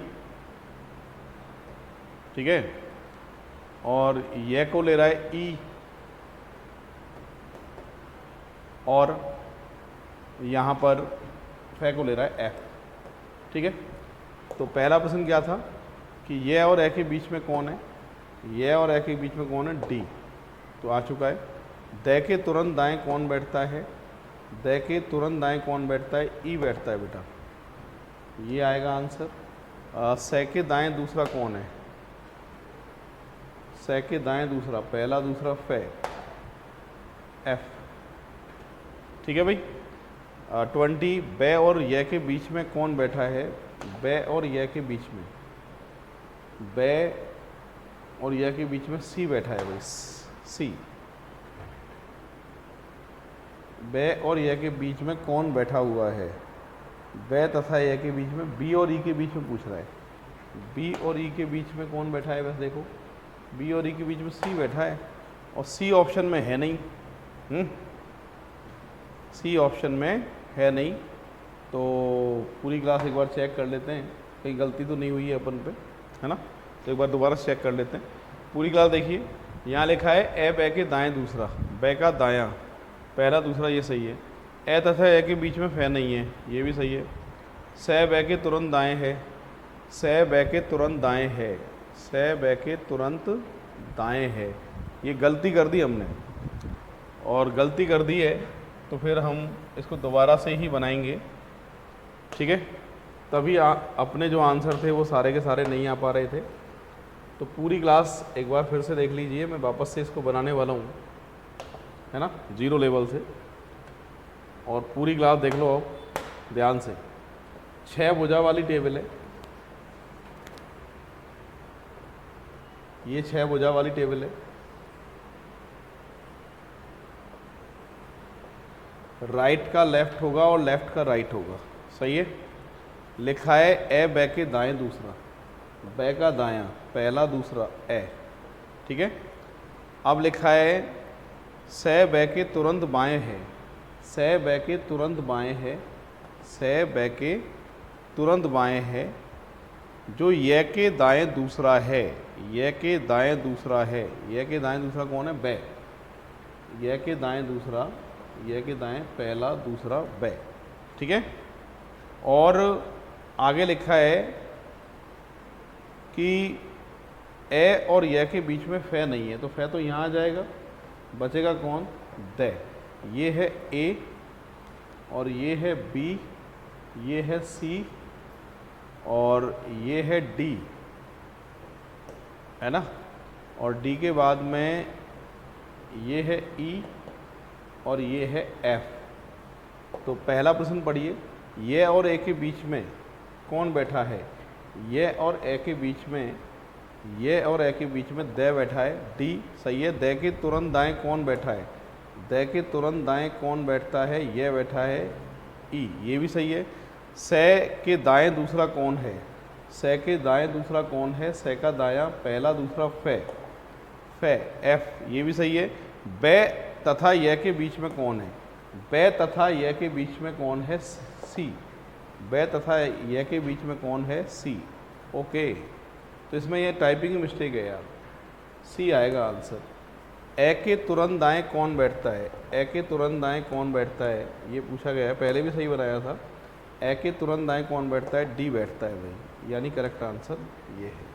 ठीक है, और ये को ले रहा है ई, और यहाँ पर फे को ले रहा है एफ। ठीक है। तो पहला प्रश्न क्या था कि ये और ए के बीच में कौन है? ये और ए के बीच में कौन है? डी। तो आ चुका है। दे के तुरंत दाएं कौन बैठता है? दे के तुरंत दाएं कौन बैठता है? ई बैठता है बेटा। ये आएगा आंसर। से के दाएं दूसरा कौन है? से के दाएं दूसरा, पहला दूसरा फे, एफ। ठीक है भाई। 20 बे और ये के बीच में कौन बैठा है? बे और ये के बीच में, बे और यह के बीच में सी बैठा है भाई, सी। बे और यह के बीच में कौन बैठा हुआ है? बे तथा यह के बीच में, बी और ई के बीच में पूछ रहा है। बी और ई के बीच में कौन बैठा है? बस देखो, बी और ई के बीच में सी बैठा है, और सी ऑप्शन में है नहीं। सी ऑप्शन में है नहीं। तो पूरी क्लास एक बार चेक कर लेते हैं, कहीं गलती तो नहीं हुई है अपन पे, है ना? तो एक बार दोबारा चेक कर लेते हैं। पूरी क्लास देखिए। यहाँ लिखा है ए बै के दाएं दूसरा, बै का दायां पहला दूसरा, ये सही है। ए तथा ए के बीच में फे नहीं है, ये भी सही है। से बै के तुरंत दाएं है, से बै के तुरंत दाएं है, से बै के तुरंत दाएं है। ये गलती कर दी हमने, और गलती कर दी है तो फिर हम इसको दोबारा से ही बनाएंगे। ठीक है। तभी अपने जो आंसर थे वो सारे के सारे नहीं आ पा रहे थे। तो पूरी क्लास एक बार फिर से देख लीजिए, मैं वापस से इसको बनाने वाला हूँ, है ना, 0 लेवल से। और पूरी क्लास देख लो आप ध्यान से। 6 भुजा वाली टेबल है, ये 6 भुजा वाली टेबल है। राइट का लेफ्ट होगा और लेफ्ट का राइट होगा, सही है। लिखा है ए बै के दाएं दूसरा, बै का दायां पहला दूसरा ए, ठीक है। अब लिखा है से बै के तुरंत बाएं है, से बै के तुरंत बाएं है, से बै के तुरंत बाएं है, जो ये के दाएं दूसरा है, ये के दाएं दूसरा है। ये के दाएं दूसरा कौन है? बै। ये के दाएं दूसरा, ये के दाएं पहला दूसरा बै, ठीक है। और आगे लिखा है कि ए और ये के बीच में फे नहीं है, तो फे तो यहाँ आ जाएगा, बचेगा कौन? दै। ये है ए और ये है बी, ये है सी और ये है डी, है ना। और डी के बाद में ये है ई और ये है एफ। तो पहला प्रश्न पढ़िए, ये और ए के बीच में कौन बैठा है? ये और ए के बीच में, ये और ए के बीच में दै बैठा है, डी, सही है। दै के तुरंत दाएं कौन बैठा है? दै के तुरंत दाएं कौन बैठता है? ये बैठा है ई, ये भी सही है। से के दाएं दूसरा कौन है? से के दाएं दूसरा कौन है? से का दायां पहला दूसरा फे, फे एफ, ये भी सही है। बै तथा ये के बीच में कौन है? बै तथा ये के बीच में कौन है? सी। बै तथा ये के बीच में कौन है? सी। ओके, तो इसमें ये टाइपिंग मिस्टेक है यार, सी आएगा आंसर। ए के तुरंत दाएं कौन बैठता है? ए के तुरंत दाएं कौन बैठता है, ये पूछा गया है, पहले भी सही बनाया था। ए के तुरंत दाएं कौन बैठता है? डी बैठता है भाई, यानी करेक्ट आंसर ये है।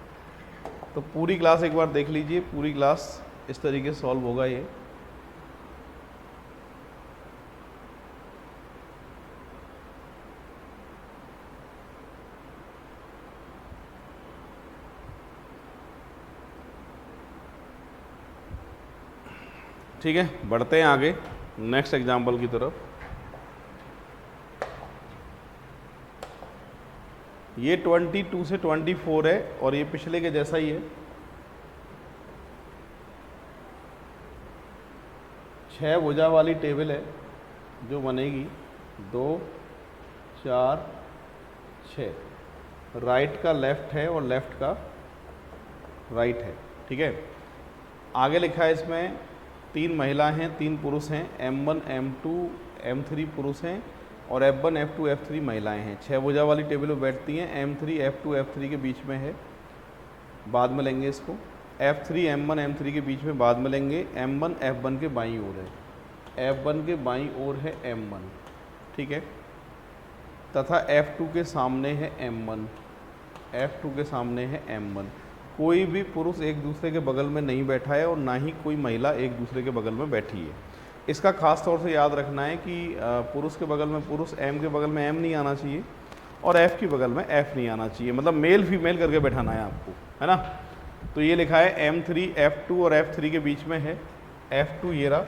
तो पूरी क्लास एक बार देख लीजिए, पूरी क्लास इस तरीके से सॉल्व होगा ये। ठीक है, बढ़ते हैं आगे नेक्स्ट एग्जाम्पल की तरफ। ये 22 से 24 है और ये पिछले के जैसा ही है। 6 भुजा वाली टेबल है जो बनेगी 2, 4, 6। राइट का लेफ्ट है और लेफ्ट का राइट है, ठीक है। आगे लिखा है इसमें 3 महिला हैं, 3 पुरुष हैं, M1, M2, M3 पुरुष हैं और F1, F2, F3 महिलाएं हैं। 6 भुजा वाली टेबल में बैठती हैं। M3 F2 F3 के बीच में है, बाद में लेंगे इसको। F3 M1 M3 के बीच में बाद में लेंगे। M1 F1 के बाईं ओर है, F1 के बाईं ओर है M1, ठीक है। तथा F2 के सामने है M1, F2 के सामने है M1। कोई भी पुरुष एक दूसरे के बगल में नहीं बैठा है और ना ही कोई महिला एक दूसरे के बगल में बैठी है। इसका खास तौर से याद रखना है कि पुरुष के बगल में पुरुष, M के बगल में M नहीं आना चाहिए और F के बगल में F नहीं आना चाहिए, मतलब मेल फीमेल करके बैठाना है आपको, है ना। तो ये लिखा है M3 F2 और F3 के बीच में है F2, ये रहा।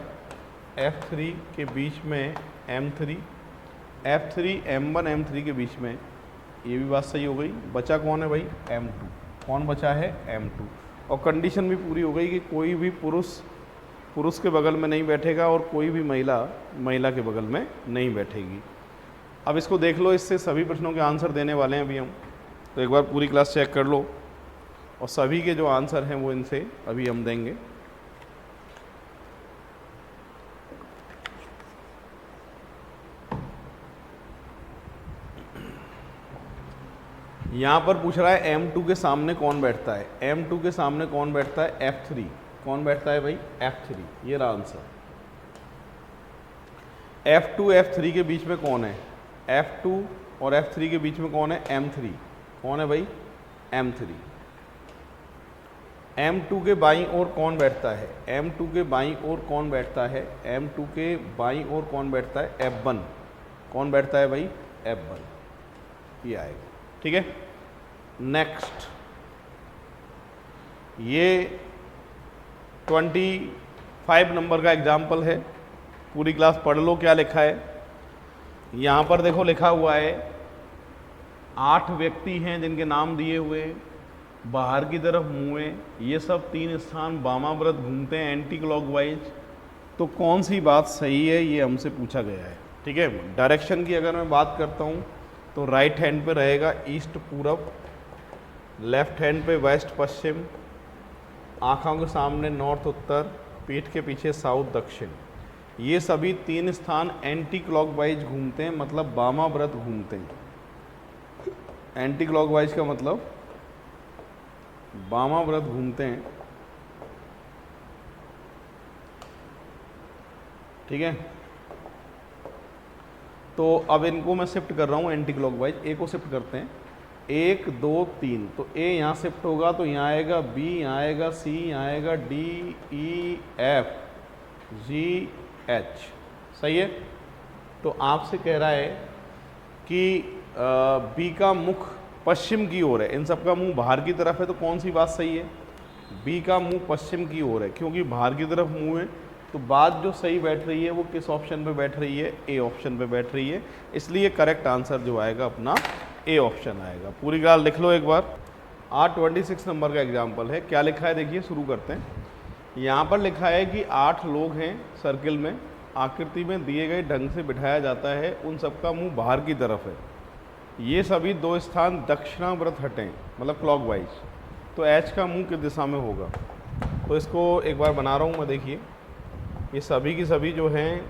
F3 के बीच में M3, F3 M1 M3 के बीच में, ये भी बात सही हो गई। बचा कौन है भाई? M2। कौन बचा है? M2। और कंडीशन भी पूरी हो गई कि कोई भी पुरुष के बगल में नहीं बैठेगा और कोई भी महिला के बगल में नहीं बैठेगी। अब इसको देख लो, इससे सभी प्रश्नों के आंसर देने वाले हैं अभी हम। तो एक बार पूरी क्लास चेक कर लो और सभी के जो आंसर हैं वो इनसे अभी हम देंगे। यहाँ पर पूछ रहा है M2 के सामने कौन बैठता है? M2 के सामने कौन बैठता है? F3। कौन बैठता है भाई? F3, ये रहा आंसर। F2 F3 के बीच में कौन है? F2 और F3 के बीच में कौन है? M3। कौन है भाई? M3। M2 के बाईं ओर कौन बैठता है? M2 के बाईं ओर कौन बैठता है? M2 के बाईं ओर कौन बैठता है? F1। कौन बैठता है भाई? F1, ये आएगा, ठीक है। नेक्स्ट ये 25 नंबर का एग्जाम्पल है, पूरी क्लास पढ़ लो क्या लिखा है। यहाँ पर देखो लिखा हुआ है 8 व्यक्ति हैं जिनके नाम दिए हुए, बाहर की तरफ मुँह है, ये सब 3 स्थान वामाव्रत घूमते हैं एंटी क्लॉकवाइज। तो कौन सी बात सही है ये हमसे पूछा गया है। ठीक है, डायरेक्शन की अगर मैं बात करता हूँ तो राइट हैंड पे रहेगा ईस्ट पूरब, लेफ्ट हैंड पे वेस्ट पश्चिम, आँखों के सामने नॉर्थ उत्तर, पीठ के पीछे साउथ दक्षिण। ये सभी 3 स्थान एंटी क्लॉकवाइज घूमते हैं, मतलब वामाव्रत घूमते हैं। एंटी क्लॉकवाइज का मतलब वामाव्रत घूमते हैं। ठीक है, तो अब इनको मैं शिफ्ट कर रहा हूँ एंटी क्लॉकवाइज। ए को शिफ्ट करते हैं, 1 2 3, तो ए यहाँ शिफ्ट होगा तो यहाँ आएगा बी, यहाँ आएगा सी, यहाँ आएगा D E F G H. सही है। तो आपसे कह रहा है कि बी का मुख पश्चिम की ओर है, इन सब का मुंह बाहर की तरफ है, तो कौन सी बात सही है? बी का मुंह पश्चिम की ओर है, क्योंकि बाहर की तरफ मुंह है, तो बात जो सही बैठ रही है वो किस ऑप्शन पे बैठ रही है? ए ऑप्शन पे बैठ रही है। इसलिए करेक्ट आंसर जो आएगा अपना ए ऑप्शन आएगा। पूरी गाल लिख लो एक बार। 26 नंबर का एग्जाम्पल है, क्या लिखा है देखिए, शुरू करते हैं। यहाँ पर लिखा है कि 8 लोग हैं सर्किल में, आकृति में दिए गए ढंग से बिठाया जाता है, उन सबका मुंह बाहर की तरफ है, ये सभी 2 स्थान दक्षिणाव्रत हटें, मतलब क्लॉकवाइज। तो एच का मुंह किस दिशा में होगा? तो इसको एक बार बना रहा हूँ मैं, देखिए ये सभी की सभी जो हैं,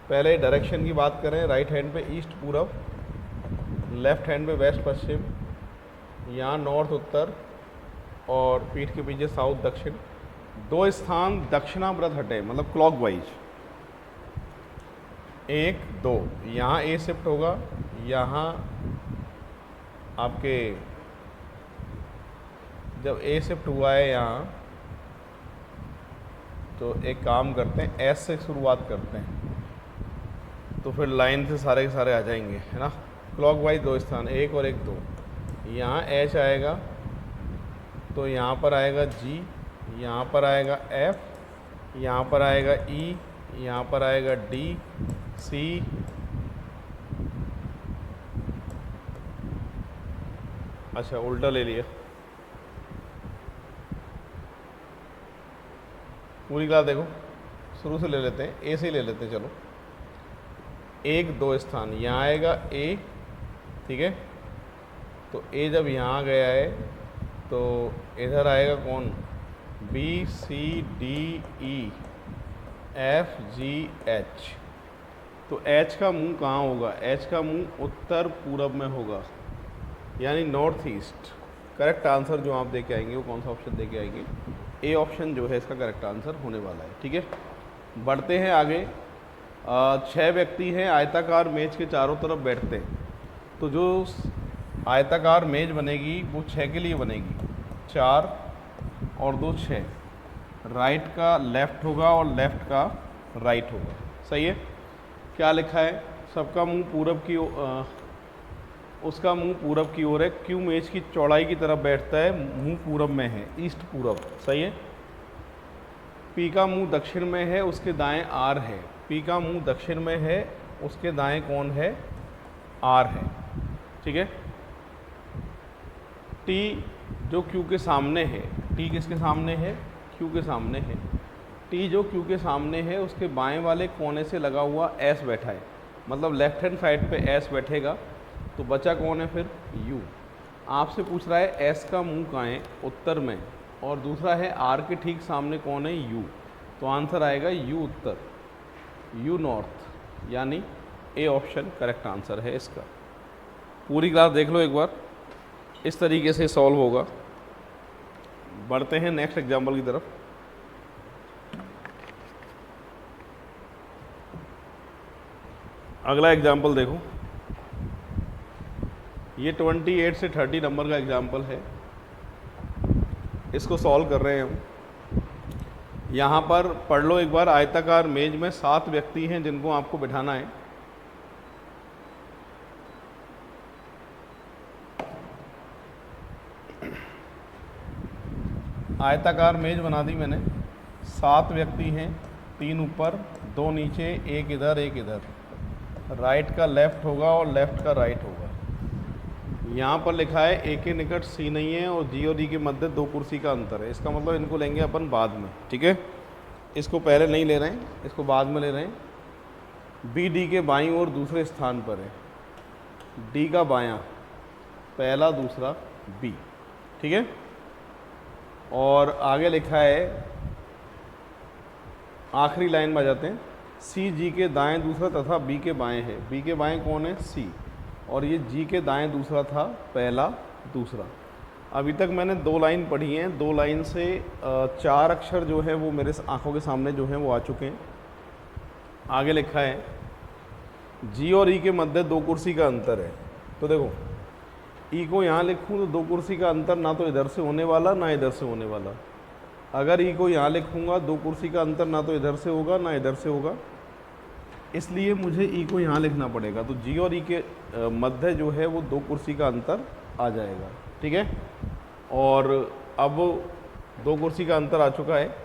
पहले डायरेक्शन की बात करें, राइट हैंड पे ईस्ट पूरब, लेफ्ट हैंड पे वेस्ट पश्चिम, यहाँ नॉर्थ उत्तर और पीठ के पीछे साउथ दक्षिण। 2 स्थान दक्षिणाव्रत हटे, मतलब क्लॉकवाइज। 1 2, यहाँ ए शिफ्ट होगा, यहाँ आपके जब ए शिफ्ट हुआ है यहाँ, तो एक काम करते हैं, एस से शुरुआत करते हैं, तो फिर लाइन से सारे के सारे आ जाएंगे, है ना। क्लॉकवाइज 2 स्थान, 1 और 1 2। यहाँ एच आएगा तो यहाँ पर आएगा जी, यहाँ पर आएगा एफ, यहाँ पर आएगा ई, यहाँ पर आएगा डी सी, अच्छा उल्टा ले लिया। पूरी क्लास देखो, शुरू से ले लेते हैं, ए से ही ले लेते हैं। चलो 1 2 स्थान, यहाँ आएगा ए, ठीक है। तो ए जब यहाँ गया है तो इधर आएगा कौन? B C D E F G H. तो एच का मुंह कहाँ होगा? एच का मुंह उत्तर पूरब में होगा, यानी नॉर्थ ईस्ट। करेक्ट आंसर जो आप दे के आएंगे वो कौन सा ऑप्शन दे के आएंगे? ए ऑप्शन जो है इसका करेक्ट आंसर होने वाला है। ठीक है, बढ़ते हैं आगे। 6 व्यक्ति हैं, आयताकार मेज के चारों तरफ बैठते हैं। तो जो आयताकार मेज बनेगी वो 6 के लिए बनेगी, 4 और 2 6। राइट का लेफ़्ट होगा और लेफ़्ट का राइट होगा। सही है। क्या लिखा है? सबका मुंह पूरब की उसका मुंह पूरब की ओर है। क्यों मेज की चौड़ाई की तरफ बैठता है? मुंह पूरब में है, ईस्ट पूरब। सही है। पी का मुंह दक्षिण में है, उसके दाएं आर है। पी का मुंह दक्षिण में है, उसके दाएं कौन है? आर है। ठीक है। टी जो क्यू के सामने है, टी किसके सामने है? क्यू के सामने है। टी जो क्यू के सामने है उसके बाएं वाले कोने से लगा हुआ एस बैठा है, मतलब लेफ्ट हैंड साइड पे एस बैठेगा। तो बचा कौन है फिर? यू। आपसे पूछ रहा है एस का मुंह कहाँ है? उत्तर में, और दूसरा है आर के ठीक सामने कौन है? यू। तो आंसर आएगा यू उत्तर, यू नॉर्थ, यानी ए ऑप्शन करेक्ट आंसर है इसका। पूरी क्लास देख लो एक बार, इस तरीके से सॉल्व होगा। बढ़ते हैं नेक्स्ट एग्जाम्पल की तरफ। अगला एग्जाम्पल देखो, ये 28 से 30 नंबर का एग्जाम्पल है। इसको सॉल्व कर रहे हैं हम। यहाँ पर पढ़ लो एक बार, आयताकार मेज में 7 व्यक्ति हैं जिनको आपको बिठाना है। आयताकार मेज बना दी मैंने, 7 व्यक्ति हैं, 3 ऊपर 2 नीचे, एक इधर एक इधर, राइट का लेफ़्ट होगा और लेफ़्ट का राइट होगा। यहाँ पर लिखा है ए के निकट सी नहीं है और जी और डी के मध्य 2 कुर्सी का अंतर है। इसका मतलब इनको लेंगे अपन बाद में, ठीक है, इसको पहले नहीं ले रहे हैं, इसको बाद में ले रहे हैं। बी डी के बाईं ओर दूसरे स्थान पर है, डी का बायां, पहला दूसरा बी, ठीक है। और आगे लिखा है, आखिरी लाइन में आ जाते हैं, सी जी के दाएं दूसरा तथा बी के बाएं है। बी के बाएं कौन है? सी, और ये जी के दाएं दूसरा था, पहला दूसरा। अभी तक मैंने 2 लाइन पढ़ी हैं, 2 लाइन से 4 अक्षर जो है वो मेरे आंखों के सामने जो है वो आ चुके हैं। आगे लिखा है, जी और ई के मध्य 2 कुर्सी का अंतर है। तो देखो, ई को यहाँ लिखूँ तो 2 कुर्सी का अंतर ना तो इधर से होने वाला ना इधर से होने वाला। अगर ई को यहाँ लिखूँगा 2 कुर्सी का अंतर ना तो इधर से होगा ना इधर से होगा, इसलिए मुझे ई को यहाँ लिखना पड़ेगा। तो जी और ई के मध्य जो है वो 2 कुर्सी का अंतर आ जाएगा, ठीक है। और अब 2 कुर्सी का अंतर आ चुका है।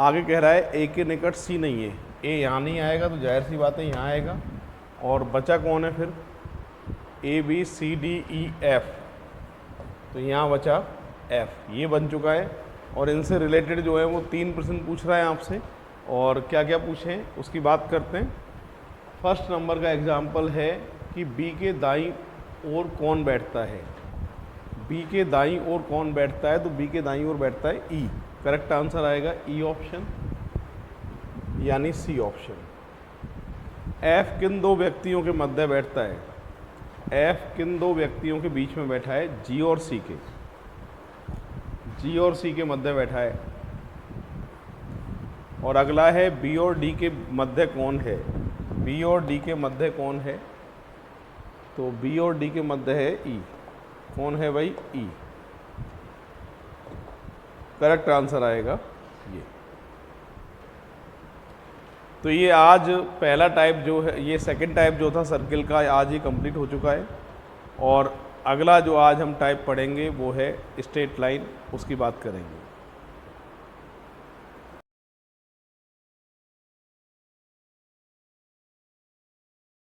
आगे कह रहा है ए के निकट सी नहीं है, ए यहाँ नहीं आएगा तो जाहिर सी बात है यहाँ आएगा। और बचा कौन है फिर? A B C D E F, तो यहाँ बचा एफ, ये बन चुका है। और इनसे रिलेटेड जो है वो 3 प्रश्न पूछ रहा है आपसे, और क्या क्या पूछें उसकी बात करते हैं। फर्स्ट नंबर का एग्जाम्पल है कि बी के दाईं ओर कौन बैठता है। बी के दाईं ओर कौन बैठता है? तो बी के दाईं ओर बैठता है ई। करेक्ट आंसर आएगा ई ऑप्शन, यानी सी ऑप्शन। एफ किन 2 व्यक्तियों के मध्य बैठता है? एफ किन 2 व्यक्तियों के बीच में बैठा है? जी और सी के, जी और सी के मध्य बैठा है। और अगला है बी और डी के मध्य कौन है? बी और डी के मध्य कौन है? तो बी और डी के मध्य है ई। कौन है भाई? ई। करेक्ट आंसर आएगा ये। तो ये आज पहला टाइप जो है, ये सेकंड टाइप जो था सर्किल का, आज ये कंप्लीट हो चुका है। और अगला जो आज हम टाइप पढ़ेंगे वो है स्ट्रेट लाइन, उसकी बात करेंगे।